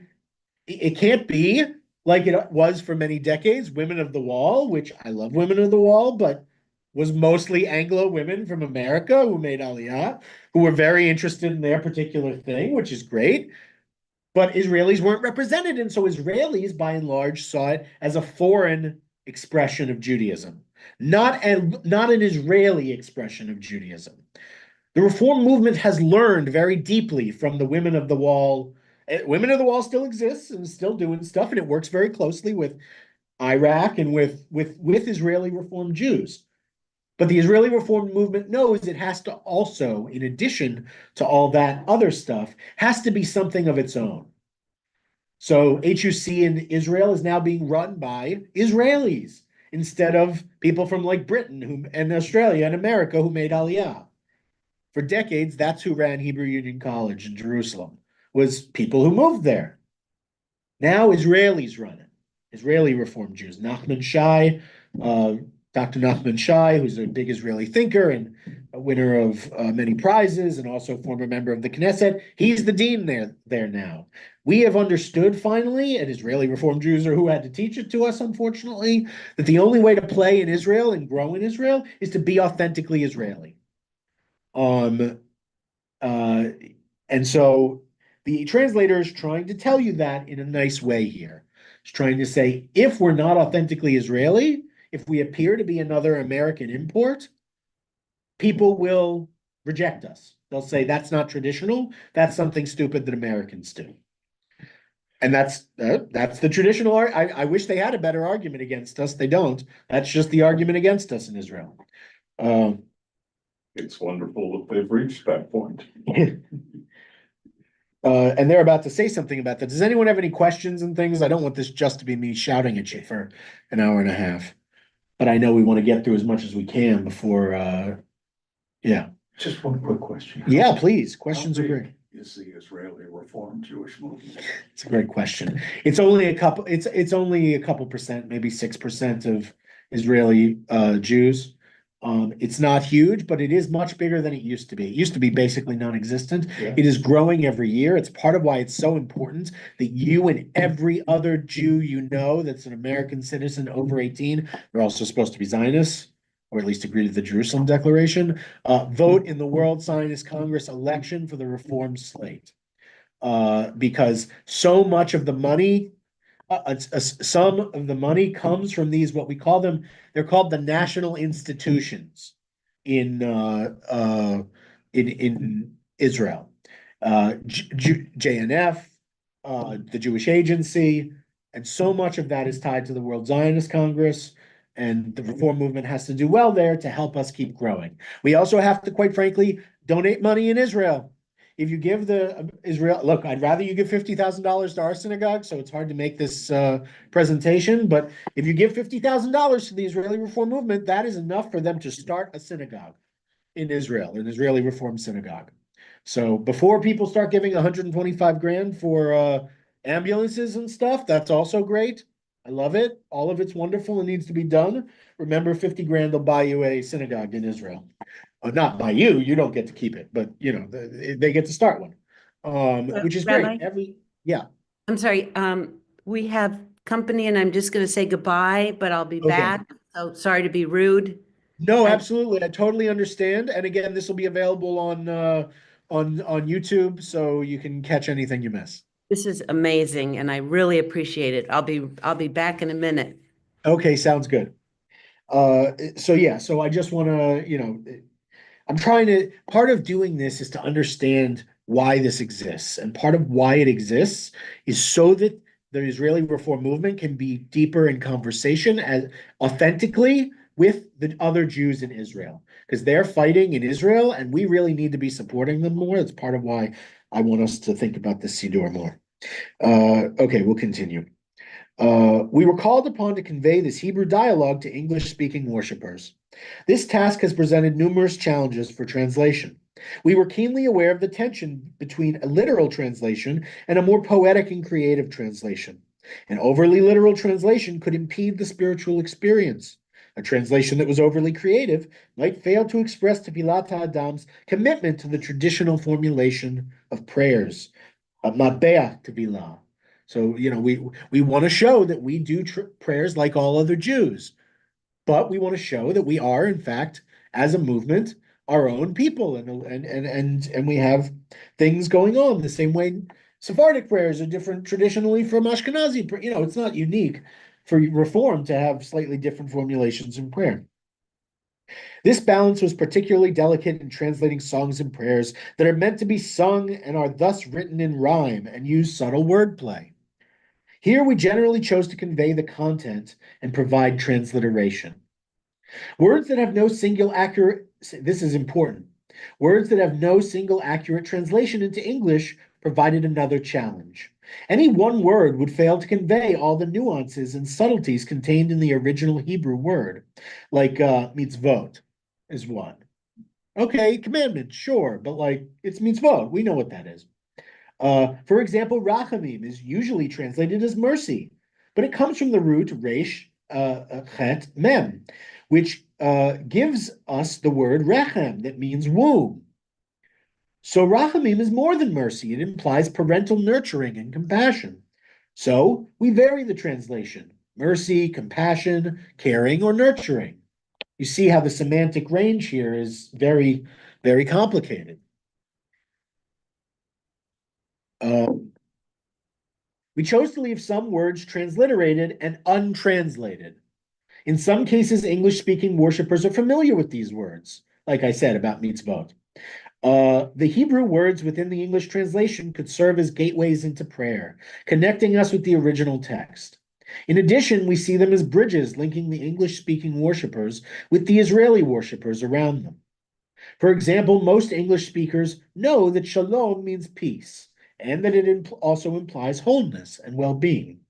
it can't be like it was for many decades, Women of the Wall, which I love Women of the Wall, but was mostly Anglo women from America who made Aliyah, who were very interested in their particular thing, which is great. But Israelis weren't represented. And so Israelis, by and large, saw it as a foreign expression of Judaism, not an Israeli expression of Judaism. The Reform movement has learned very deeply from the Women of the Wall. Women of the Wall still exists and is still doing stuff, and it works very closely with Iraq and with Israeli Reform Jews. But the Israeli Reform movement knows it has to also, in addition to all that other stuff, has to be something of its own. So HUC in Israel is now being run by Israelis instead of people from like Britain and Australia and America who made Aliyah. For decades, that's who ran Hebrew Union College in Jerusalem, was people who moved there. Now Israelis run it, Israeli Reform Jews. Dr. Nachman Shai, who's a big Israeli thinker and a winner of many prizes and also former member of the Knesset, he's the dean there now. We have understood finally, and Israeli Reform Jews are who had to teach it to us, unfortunately, that the only way to play in Israel and grow in Israel is to be authentically Israeli. Um, uh, and so the translator is trying to tell you that in a nice way here. It's trying to say, if we're not authentically Israeli, if we appear to be another American import, people will reject us. They'll say that's not traditional. That's something stupid that Americans do. And that's the traditional. I wish they had a better argument against us. They don't. That's just the argument against us in Israel. It's wonderful that they've reached that point. And they're about to say something about that. Does anyone have any questions and things? I don't want this just to be me shouting at you for an hour and a half. But I know we want to get through as much as we can before, yeah. Just one quick question. Yeah, please. Questions are great. Is the Israeli Reform Jewish movement? It's a great question. It's only a couple percent, maybe 6% of Israeli Jews. It's not huge, but it is much bigger than it used to be. It used to be basically non-existent. Yeah. It is growing every year. It's part of why it's so important that you and every other Jew you know that's an American citizen over 18, they're also supposed to be Zionists, or at least agree to the Jerusalem Declaration, vote in the World Zionist Congress election for the Reform slate. Because so much of the money, some of the money comes from these, what we call them, they're called the national institutions in Israel. JNF, the Jewish Agency, and so much of that is tied to the World Zionist Congress. And the reform movement has to do well there to help us keep growing. We also have to, quite frankly, donate money in Israel. If you give the Israel, look, I'd rather you give $50,000 to our synagogue, so it's hard to make this presentation. But if you give $50,000 to the Israeli Reform Movement, that is enough for them to start a synagogue in Israel, an Israeli Reform synagogue. So before people start giving 125 grand for ambulances and stuff, that's also great. I love it. All of it's wonderful and needs to be done. Remember, 50 grand will buy you a synagogue in Israel. Not by you, you don't get to keep it, but you know, they get to start one. Which is Rabbi? great. Yeah. I'm sorry, we have company and I'm just gonna say goodbye, but I'll be Okay. back. So sorry to be rude. No, I- absolutely. I totally understand. And again, this will be available on YouTube, so you can catch anything you miss. This is amazing and I really appreciate it. I'll be back in a minute. Okay, sounds good. So I just want to, part of doing this is to understand why this exists. And part of why it exists is so that the Israeli Reform Movement can be deeper in conversation as authentically with the other Jews in Israel, because they're fighting in Israel and we really need to be supporting them more. That's part of why I want us to think about this Siddur more. Okay, we'll continue. We were called upon to convey this Hebrew dialogue to English-speaking worshipers. This task has presented numerous challenges for translation. We were keenly aware of the tension between a literal translation and a more poetic and creative translation. An overly literal translation could impede the spiritual experience. A translation that was overly creative might fail to express Tefilat Adam's commitment to the traditional formulation of prayers, Matbea Tevilah, So, we want to show that we do prayers like all other Jews, but we want to show that we are, in fact, as a movement, our own people, and we have things going on the same way Sephardic prayers are different traditionally from Ashkenazi. It's not unique for Reform to have slightly different formulations in prayer. This balance was particularly delicate in translating songs and prayers that are meant to be sung and are thus written in rhyme and use subtle wordplay. Here we generally chose to convey the content and provide transliteration. Words that have no single accurate, this is important. Words that have no single accurate translation into English provided another challenge. Any one word would fail to convey all the nuances and subtleties contained in the original Hebrew word, like mitzvot is one. Okay, commandment, sure, but it's mitzvot. We know what that is. For example, rachamim is usually translated as mercy, but it comes from the root resh chet mem, which gives us the word rechem, that means womb. So rachamim is more than mercy. It implies parental nurturing and compassion. So we vary the translation: mercy, compassion, caring, or nurturing. You see how the semantic range here is very, very complicated. We chose to leave some words transliterated and untranslated. In some cases, English-speaking worshipers are familiar with these words, like I said about mitzvot. The Hebrew words within the English translation could serve as gateways into prayer, connecting us with the original text. In addition, we see them as bridges linking the English-speaking worshipers with the Israeli worshipers around them. For example, most English speakers know that shalom means peace, and that it also implies wholeness and well-being.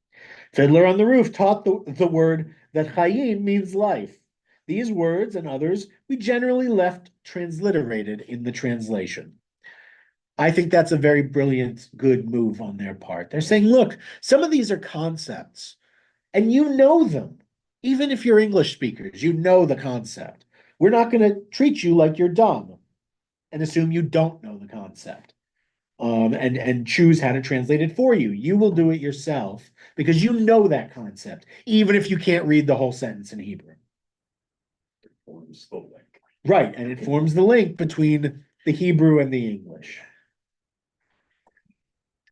Fiddler on the Roof taught the word that chayim means life. These words and others we generally left transliterated in the translation. I think that's a very brilliant, good move on their part. They're saying, look, some of these are concepts, and you know them. Even if you're English speakers, you know the concept. We're not going to treat you like you're dumb and assume you don't know the concept. And choose how to translate it for you. You will do it yourself because you know that concept, even if you can't read the whole sentence in Hebrew. It forms the link. Right, and it forms the link between the Hebrew and the English.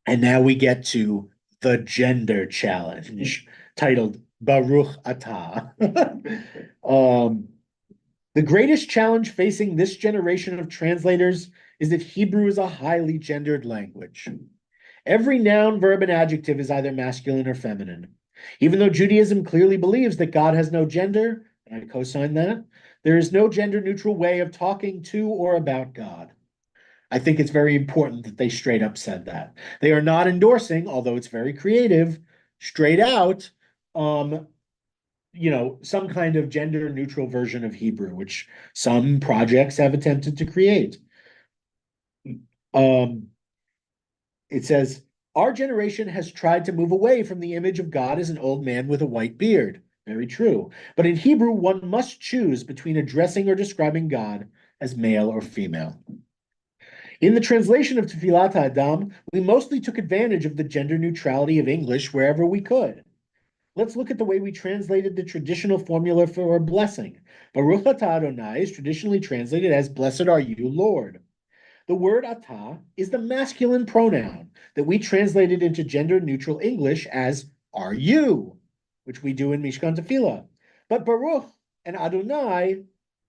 And now we get to the gender challenge, titled Baruch Atah. The greatest challenge facing this generation of translators is that Hebrew is a highly gendered language. Every noun, verb, and adjective is either masculine or feminine. Even though Judaism clearly believes that God has no gender, and I co-sign that, there is no gender-neutral way of talking to or about God. I think it's very important that they straight up said that. They are not endorsing, although it's very creative, straight out, some kind of gender-neutral version of Hebrew, which some projects have attempted to create. It says, our generation has tried to move away from the image of God as an old man with a white beard. Very true. But in Hebrew, one must choose between addressing or describing God as male or female. In the translation of Tefilat Adam, we mostly took advantage of the gender neutrality of English wherever we could. Let's look at the way we translated the traditional formula for a blessing. Baruch atah Adonai is traditionally translated as Blessed are you, Lord. The word atah is the masculine pronoun that we translated into gender-neutral English as are you, which we do in Mishkan Tefilah. But Baruch and Adonai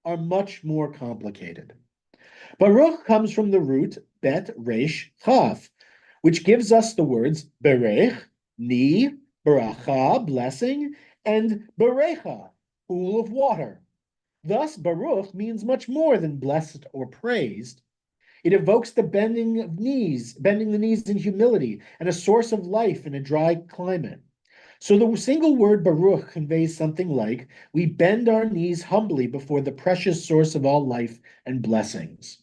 are much more complicated. Baruch comes from the root bet resh chaf, which gives us the words berech, ni, baracha, blessing, and berecha, pool of water. Thus, Baruch means much more than blessed or praised. It evokes the bending the knees in humility, and a source of life in a dry climate. So the single word Baruch conveys something like, we bend our knees humbly before the precious source of all life and blessings.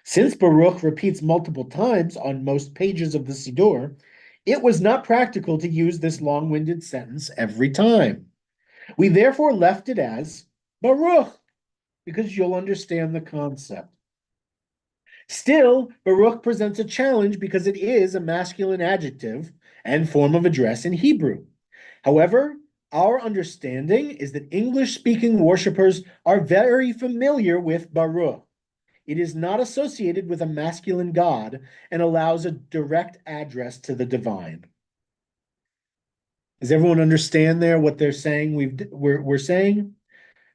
Since Baruch repeats multiple times on most pages of the Siddur, it was not practical to use this long-winded sentence every time. We therefore left it as Baruch, because you'll understand the concept. Still, Baruch presents a challenge because it is a masculine adjective, and form of address in Hebrew. However, our understanding is that English-speaking worshippers are very familiar with Baruch. It is not associated with a masculine god and allows a direct address to the divine. Does everyone understand there what they're saying? We're saying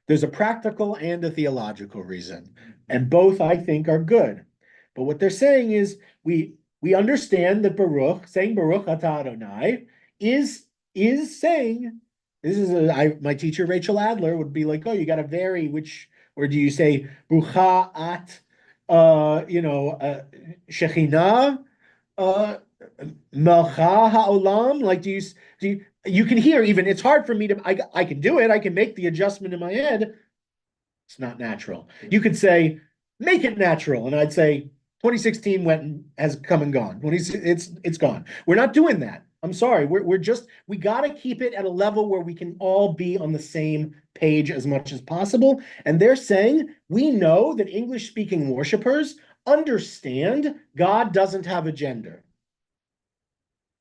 there's a practical and a theological reason, and both I think are good. But what they're saying is we understand that Baruch, saying Baruch Atah Adonai, is saying this is my teacher Rachel Adler would be like, oh, you got to vary which, or do you say Brucha at Shekhinah Melcha Ha'olam? Like, do you can hear even, it's hard for me to, I can do it. I can make the adjustment in my head. It's not natural. You could say, make it natural. And I'd say 2016 went and has come and gone. It's gone. We're not doing that. I'm sorry. We got to keep it at a level where we can all be on the same page as much as possible. And they're saying, we know that English speaking worshipers understand God doesn't have a gender.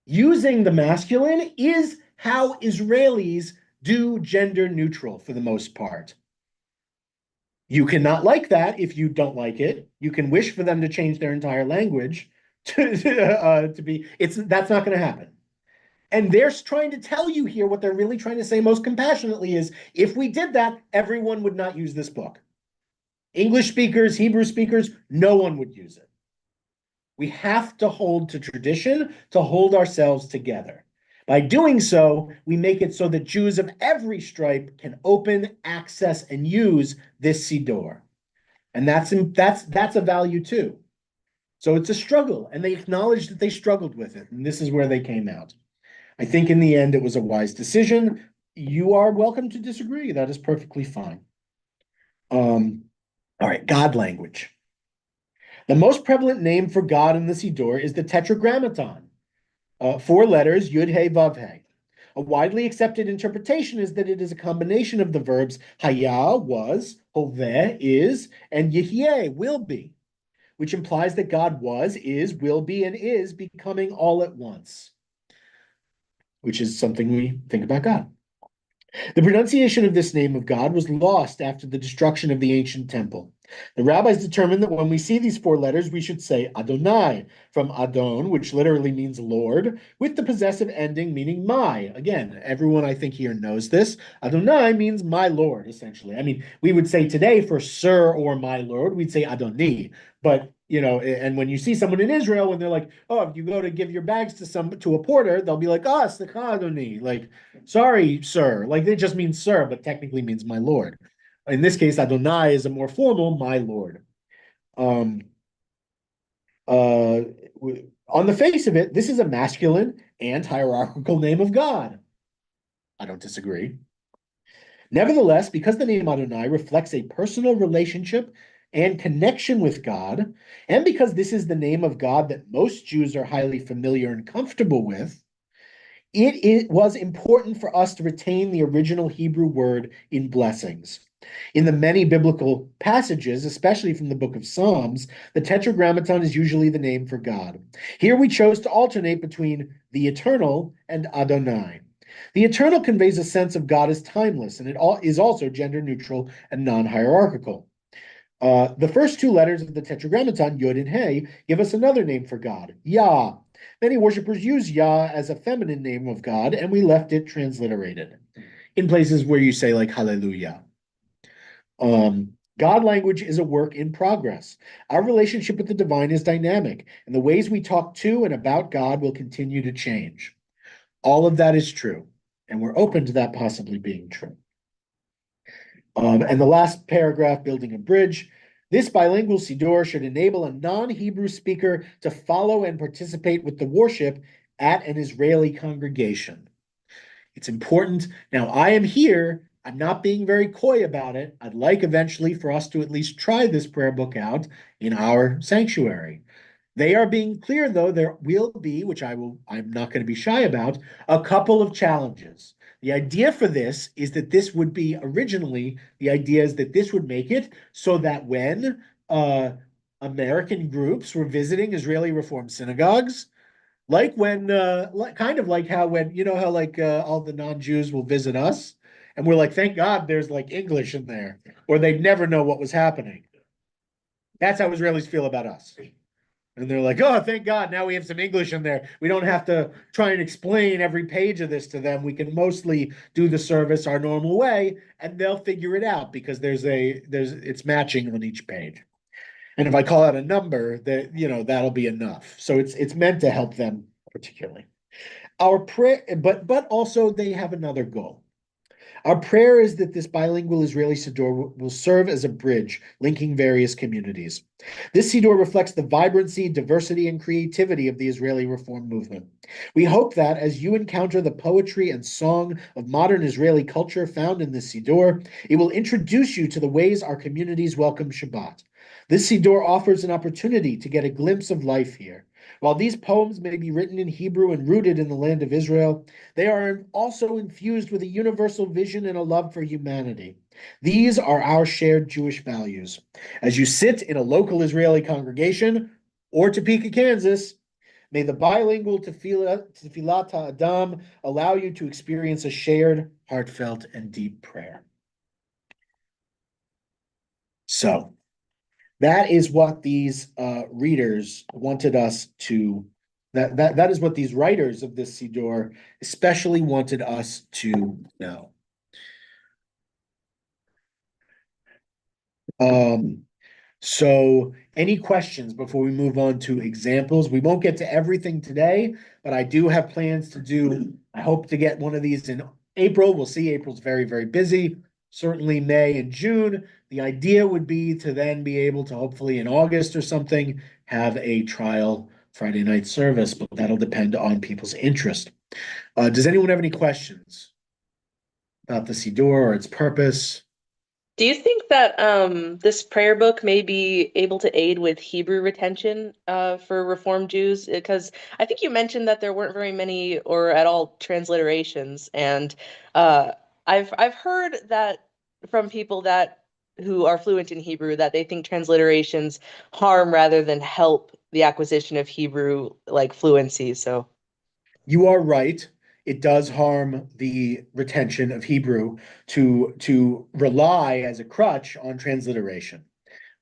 Using the masculine is how Israelis do gender neutral for the most part. You cannot like that if you don't like it. You can wish for them to change their entire language to be, that's not going to happen. And they're trying to tell you here what they're really trying to say most compassionately is, if we did that, everyone would not use this book. English speakers, Hebrew speakers, no one would use it. We have to hold to tradition to hold ourselves together. By doing so, we make it so that Jews of every stripe can open, access, and use this Siddur. And that's a value too. So it's a struggle, and they acknowledge that they struggled with it, and this is where they came out. I think in the end, it was a wise decision. You are welcome to disagree. That is perfectly fine. All right, God language. The most prevalent name for God in the Siddur is the Tetragrammaton, 4 letters, Yud He Vav He. A widely accepted interpretation is that it is a combination of the verbs Haya, was, Hoveh, is, and Yihyeh, will be, which implies that God was, is, will be, and is becoming all at once, which is something we think about God. The pronunciation of this name of God was lost after the destruction of the ancient temple. The rabbis determined that when we see these 4 letters, we should say Adonai, from Adon, which literally means Lord, with the possessive ending meaning my. Again, everyone I think here knows this. Adonai means my Lord, essentially. I mean, we would say today for sir or my Lord, we'd say Adoni. But, and when you see someone in Israel, when they're like, oh, if you go to give your bags to a porter, they'll be like, oh, Slicha Adoni, like, sorry, sir. Like, it just means sir, but technically means my Lord. In this case, Adonai is a more formal my Lord. On the face of it, this is a masculine and hierarchical name of God. I don't disagree. Nevertheless, because the name Adonai reflects a personal relationship and connection with God, and because this is the name of God that most Jews are highly familiar and comfortable with, it was important for us to retain the original Hebrew word in blessings. In the many biblical passages, especially from the book of Psalms, the Tetragrammaton is usually the name for God. Here we chose to alternate between the eternal and Adonai. The eternal conveys a sense of God as timeless, and it is also gender neutral and non-hierarchical. The first 2 letters of the Tetragrammaton, Yod and He, give us another name for God, Yah. Many worshippers use Yah as a feminine name of God, and we left it transliterated in places where you say like Hallelujah. God language is a work in progress. Our relationship with the divine is dynamic, and the ways we talk to and about God will continue to change. All of that is true, and we're open to that possibly being true. And the last paragraph, building a bridge. This bilingual Siddur should enable a non-Hebrew speaker to follow and participate with the worship at an Israeli congregation. It's important. Now, I am here. I'm not being very coy about it. I'd like eventually for us to at least try this prayer book out in our sanctuary. They are being clear, though, there will be, which I'm not going to be shy about, a couple of challenges. The idea for this is that this would be originally, the idea is that this would make it so that when American groups were visiting Israeli Reform synagogues, Like when, kind of like how when, you know how like all the non-Jews will visit us and we're like, thank God there's like English in there, or they'd never know what was happening. That's how Israelis feel about us. And they're like, oh, thank God, now we have some English in there. We don't have to try and explain every page of this to them. We can mostly do the service our normal way, and they'll figure it out because it's matching on each page. And if I call out a number, that that'll be enough. So it's meant to help them particularly. Our prayer, but also they have another goal. Our prayer is that this bilingual Israeli Siddur will serve as a bridge linking various communities. This Siddur reflects the vibrancy, diversity, and creativity of the Israeli Reform movement. We hope that as you encounter the poetry and song of modern Israeli culture found in this Siddur, it will introduce you to the ways our communities welcome Shabbat. This Siddur offers an opportunity to get a glimpse of life here. While these poems may be written in Hebrew and rooted in the land of Israel, they are also infused with a universal vision and a love for humanity. These are our shared Jewish values. As you sit in a local Israeli congregation or Topeka, Kansas, may the bilingual Tefilat Adam allow you to experience a shared, heartfelt, and deep prayer. So, that is what these readers wanted us to. That is what these writers of this Siddur especially wanted us to know. So any questions before we move on to examples? We won't get to everything today, but I do have plans to do. I hope to get one of these in April. We'll see. April's very, very busy. Certainly May and June. The idea would be to then be able to hopefully in August or something have a trial Friday night service, but that'll depend on people's interest. Does anyone have any questions about the Siddur or its purpose? Do you think that this prayer book may be able to aid with Hebrew retention for Reform Jews? Because I think you mentioned that there weren't very many or at all transliterations, and uh, I've heard that from people that who are fluent in Hebrew that they think transliterations harm rather than help the acquisition of Hebrew like fluency. So, You are right. It does harm the retention of Hebrew to rely as a crutch on transliteration.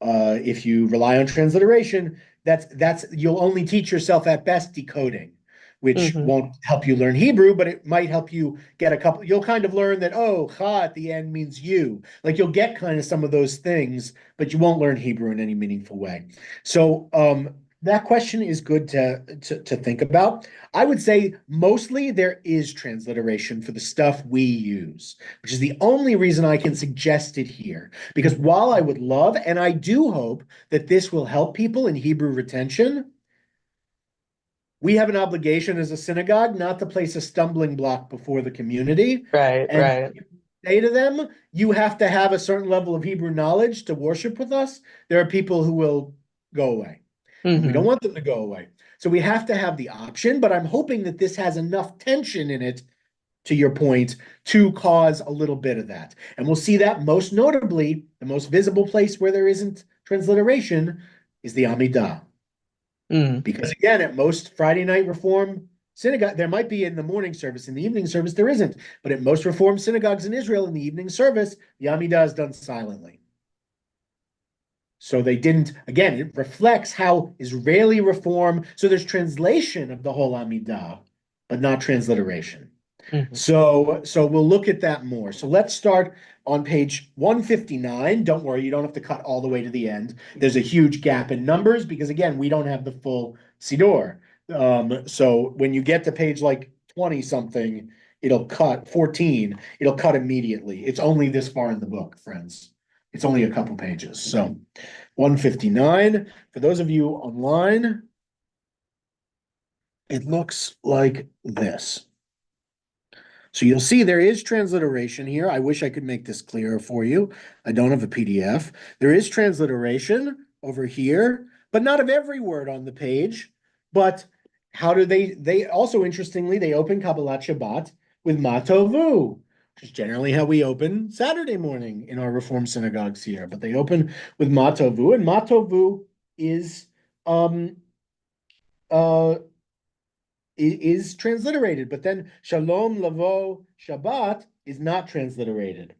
If you rely on transliteration, that's you'll only teach yourself at best decoding, which mhm, won't help you learn Hebrew, but it might help you get a couple. You'll kind of learn that, oh, cha at the end means you. Like you'll get kind of some of those things, but you won't learn Hebrew in any meaningful way. So that question is good to think about. I would say mostly there is transliteration for the stuff we use, which is the only reason I can suggest it here. Because while I would love, and I do hope that this will help people in Hebrew retention, we have an obligation as a synagogue not to place a stumbling block before the community. right, And right. say to them, you have to have a certain level of Hebrew knowledge to worship with us. There are people who will go away, and we don't Hmm. want them to go away. So we have to have the option, but I'm hoping that this has enough tension in it, to your point, to cause a little bit of that. And we'll see that most notably, the most visible place where there isn't transliteration is the Amidah. Mm. Because again, at most Friday night Reform synagogue, there might be in the morning service, in the evening service, there isn't. But at most Reform synagogues in Israel, in the evening service, the Amidah is done silently. So they didn't, again, it reflects how Israeli Reform, so there's translation of the whole Amidah, but not transliteration. Mhm. So we'll look at that more. So let's start on page 159. Don't worry, you don't have to cut all the way to the end. There's a huge gap in numbers because again, we don't have the full Siddur. So when you get to page like 20 something, it'll cut 14, it'll cut immediately. It's only this far in the book, friends. It's only a couple pages. So 159. For those of you online, it looks like this. So you'll see there is transliteration here. I wish I could make this clearer for you. I don't have a PDF. There is transliteration over here, but not of every word on the page. But how do they also interestingly, they open Kabbalat Shabbat with Matovu, which is generally how we open Saturday morning in our Reform synagogues here. But they open with Matovu, and Matovu is um uh is transliterated, but then Shalom Lavo Shabbat is not transliterated,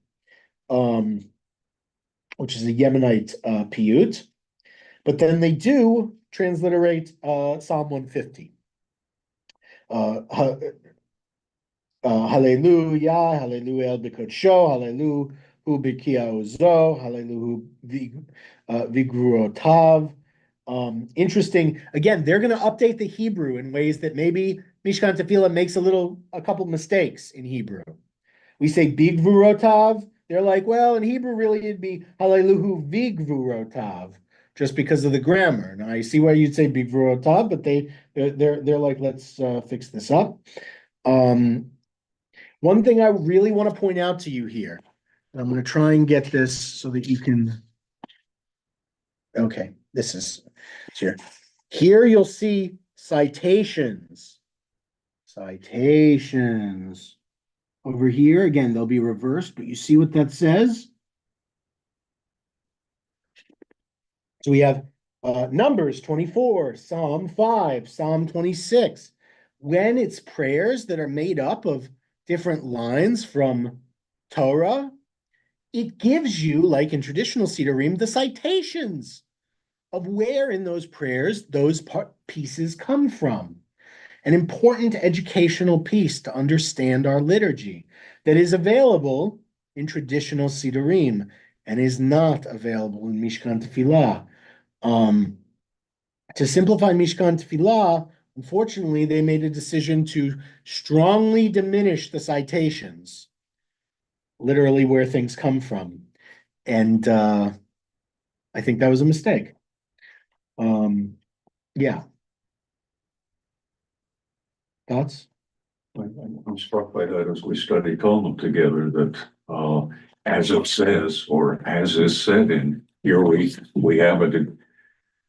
which is a Yemenite piyut. But then they do transliterate Psalm 150. Hallelujah, hallelujah el b'kodsho, hallelujah hu b'kia uzo, hallelujah vigruotav. Interesting. Again, they're going to update the Hebrew in ways that maybe Mishkan Tefilat makes a couple mistakes in Hebrew. We say bigvurotav. They're like, well, in Hebrew, really, it'd be hallelujah vigvurotav, just because of the grammar. Now, I see why you'd say bigvurotav, but they're like, let's fix this up. One thing I really want to point out to you here, and I'm going to try and get this so that you can. Okay, this is here. Here you'll see citations. Citations. Over here, again, they'll be reversed, but you see what that says? So we have Numbers 24, Psalm 5, Psalm 26. When it's prayers that are made up of different lines from Torah, it gives you, like in traditional Siddurim, the citations of where in those prayers those pieces come from. An important educational piece to understand our liturgy that is available in traditional Siddurim and is not available in Mishkan Tefilah. To simplify Mishkan Tefilah, unfortunately, they made a decision to strongly diminish the citations, literally where things come from. And I think that was a mistake. Yeah. Thoughts? I'm struck by that as we study Talmud together, that as it says, or as is said in here, we have it.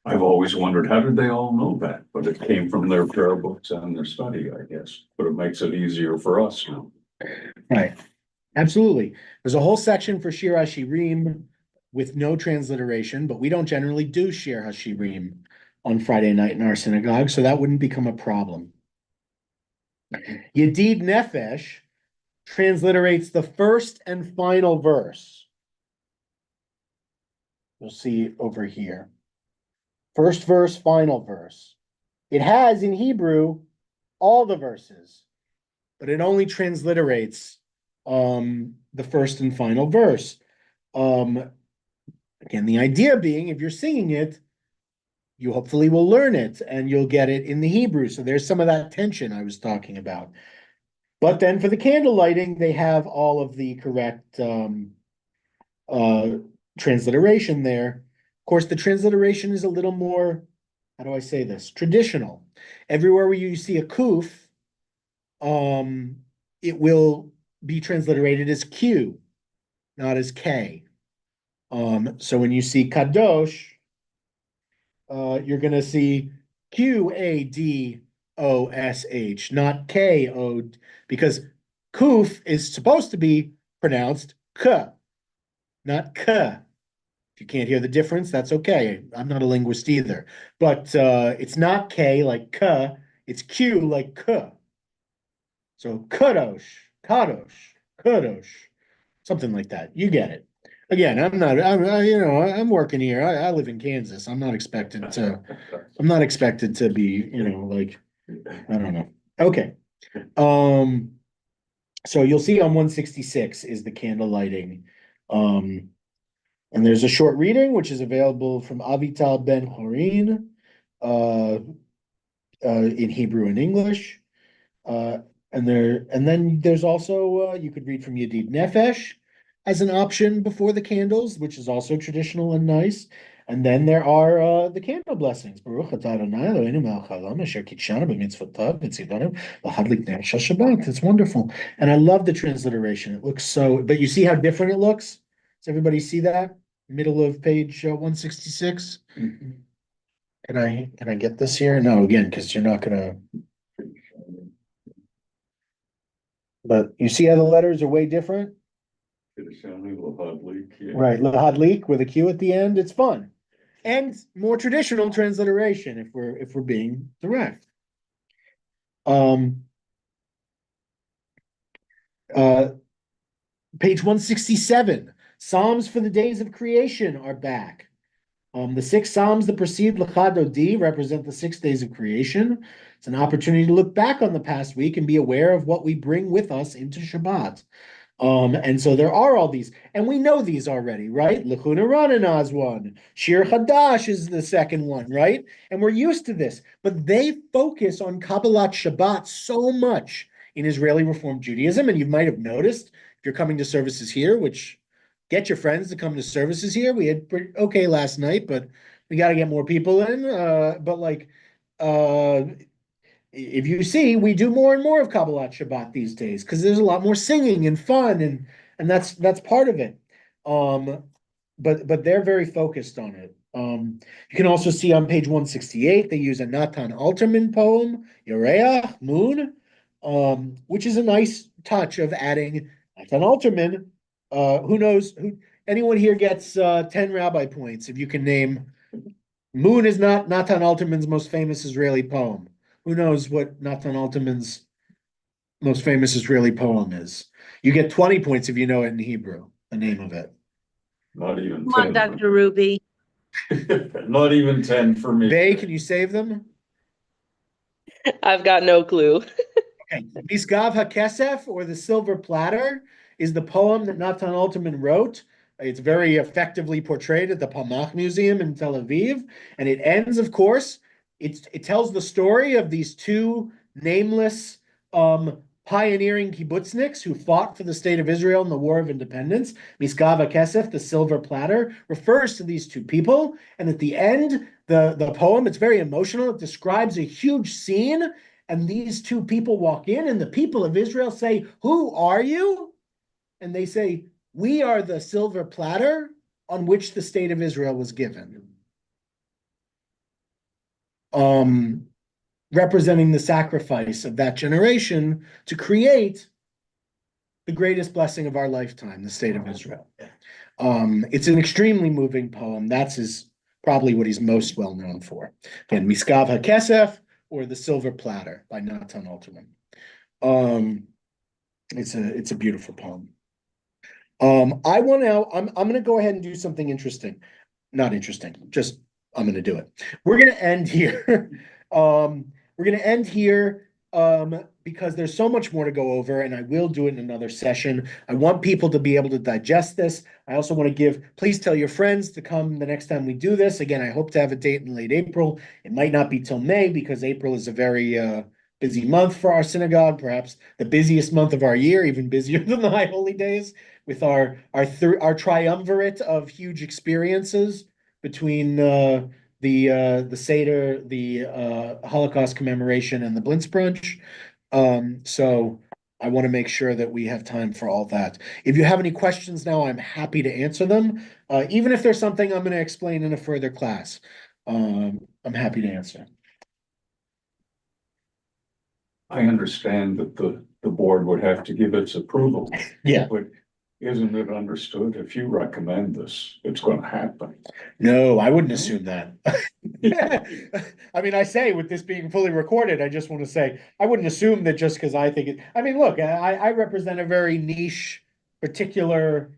I've always wondered, how did they all know that? But it came from their prayer books and their study, I guess. But it makes it easier for us now. Right. Absolutely. There's a whole section for Shir HaShirim with no transliteration, but we don't generally do Shir HaShirim on Friday night in our synagogue, so that wouldn't become a problem. Yedid Nefesh transliterates the first and final verse. You'll see over here. First verse, final verse. It has in Hebrew all the verses, but it only transliterates the first and final verse. Again, the idea being, if you're singing it, you hopefully will learn it and you'll get it in the Hebrew. So there's some of that tension I was talking about. But then for the candle lighting, they have all of the correct transliteration there. Of course, the transliteration is a little more, how do I say this? Traditional. Everywhere where you see a kuf, it will be transliterated as Q, not as K. So when you see kadosh, you're going to see Qadosh, not Ko, because kuf is supposed to be pronounced K, not K. If you can't hear the difference, that's okay. I'm not a linguist either. But it's not K like K, it's Q like K. So kadosh, kadosh, something like that. You get it. Again, I'm working here. I live in Kansas. I'm not expected to be, like, I don't know. Okay. So you'll see on 166 is the candle lighting. And there's a short reading, which is available from Avital Ben Horin, in Hebrew and English. And then there's also, you could read from Yedid Nefesh as an option before the candles, which is also traditional and nice. And then there are the candle blessings. Baruch atah Adonai Eloheinu melech haolam asher kitshanu b'mitzvotav v'tzivanu v'hadlik ner shel Shabbat. It's wonderful. And I love the transliteration. It looks so, but you see how different it looks? Does everybody see that? Middle of page 166. Mm-hmm. Can I get this here? No, again, because you're not gonna. But you see how the letters are way different? Right, Lahadlik with a Q at the end. It's fun. And more traditional transliteration if we're being direct. Um, uh, Page 167, Psalms for the days of creation are back. The 6 Psalms that precede Lachad D represent the 6 days of creation. It's an opportunity to look back on the past week and be aware of what we bring with us into Shabbat. And so there are all these, and we know these already, right? Lechuna Ranana is one. Shir Chadash is the second one, right? And we're used to this, but they focus on Kabbalat Shabbat so much in Israeli Reform Judaism, and you might have noticed if you're coming to services here, which get your friends to come to services here. We had pretty okay last night, but we got to get more people in. But like, uh, if you see, we do more and more of Kabbalat Shabbat these days because there's a lot more singing and fun, and that's part of it. Um, but they're very focused on it. You can also see on page 168 they use a Natan Alterman poem, Yereach, Moon, which is a nice touch of adding Natan Alterman. Who knows? Anyone here gets 10 rabbi points if you can name. Moon is not Natan Alterman's most famous Israeli poem. Who knows what Natan Alterman's most famous Israeli poem is? You get 20 points if you know it in Hebrew, the name of it. Not even Come on, 10. Dr. Ruby. Not even 10 for me. Bay, can you save them? I've got no clue. Okay. Misgav HaKesef, or The Silver Platter, is the poem that Natan Alterman wrote. It's very effectively portrayed at the Palmach Museum in Tel Aviv. And it ends, of course, it tells the story of these two nameless pioneering kibbutzniks who fought for the state of Israel in the War of Independence. Misgav HaKesef, the Silver Platter, refers to these two people. And at the end, the poem, it's very emotional. It describes a huge scene, and these two people walk in, and the people of Israel say, "Who are you?" And they say, "We are the silver platter on which the state of Israel was given." Representing the sacrifice of that generation to create the greatest blessing of our lifetime, the state of Israel. It's an extremely moving poem. Probably what he's most well known for. Again, Miskav HaKesef, or The Silver Platter by Natan Alterman. It's a beautiful poem. I'm going to go ahead and do something interesting. Not interesting, just I'm going to do it. We're going to end here. We're going to end here because there's so much more to go over, and I will do it in another session. I want people to be able to digest this. I also want to please tell your friends to come the next time we do this. Again, I hope to have a date in late April. It might not be till May because April is a very busy month for our synagogue, perhaps the busiest month of our year, even busier than the High Holy Days, with our triumvirate of huge experiences between the Seder, the Holocaust commemoration, and the Blintz brunch. So I want to make sure that we have time for all that. If you have any questions now, I'm happy to answer them. Even if there's something I'm going to explain in a further class, I'm happy to answer. I understand that the board would have to give its approval. Yeah. But isn't it understood if you recommend this, it's going to happen? No, I wouldn't assume that. I mean, I say with this being fully recorded, I just want to say I wouldn't assume that just because I think it. I mean, look, I represent a very niche, particular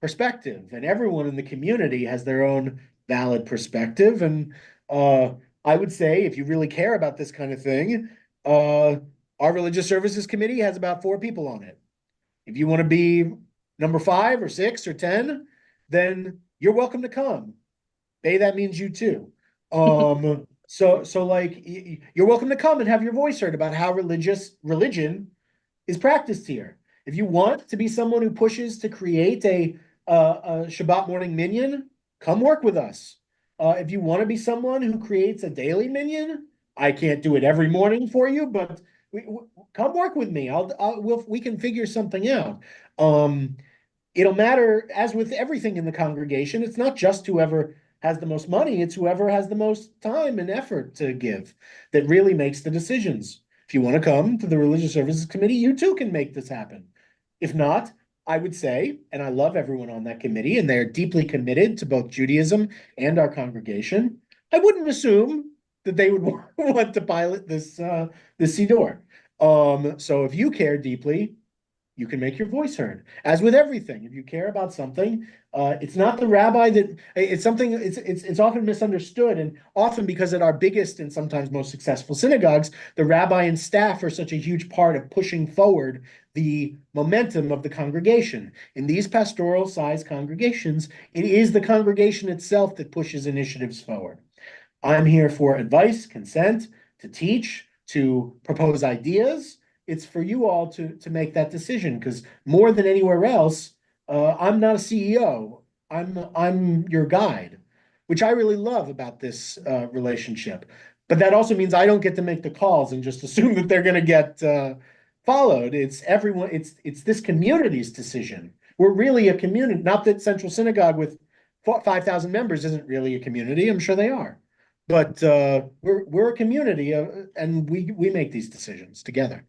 perspective, and everyone in the community has their own valid perspective. And I would say, if you really care about this kind of thing, our religious services committee has about 4 people on it. If you want to be number 5 or 6 or 10, then you're welcome to come. Bay, that means you too. So like you're welcome to come and have your voice heard about how religion is practiced here. If you want to be someone who pushes to create a Shabbat morning minyan, come work with us. If you want to be someone who creates a daily minyan, I can't do it every morning for you, but come work with me. We can figure something out. It'll matter, as with everything in the congregation. It's not just whoever has the most money, it's whoever has the most time and effort to give that really makes the decisions. If you want to come to the Religious Services Committee, you too can make this happen. If not, I would say, and I love everyone on that committee, and they're deeply committed to both Judaism and our congregation, I wouldn't assume that they would want to pilot this Siddur. So if you care deeply, you can make your voice heard. As with everything, if you care about something, it's not the rabbi that it's something. It's often misunderstood, and often because at our biggest and sometimes most successful synagogues, the rabbi and staff are such a huge part of pushing forward the momentum of the congregation. In these pastoral sized congregations, it is the congregation itself that pushes initiatives forward. I'm here for advice, consent, to teach, to propose ideas. It's for you all to make that decision, because more than anywhere else, I'm not a CEO. I'm your guide, which I really love about this relationship. But that also means I don't get to make the calls and just assume that they're going to get followed. It's everyone. It's this community's decision. We're really a community. Not that Central Synagogue with 5,000 members isn't really a community. I'm sure they are, but we're a community, and we make these decisions together.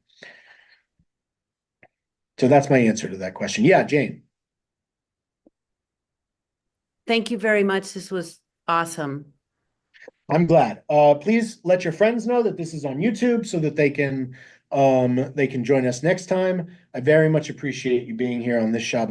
So that's my answer to that question. Yeah, Jane. Thank you very much. This was awesome. I'm glad. Please let your friends know that this is on YouTube so that they can join us next time. I very much appreciate you being here on this Shabbos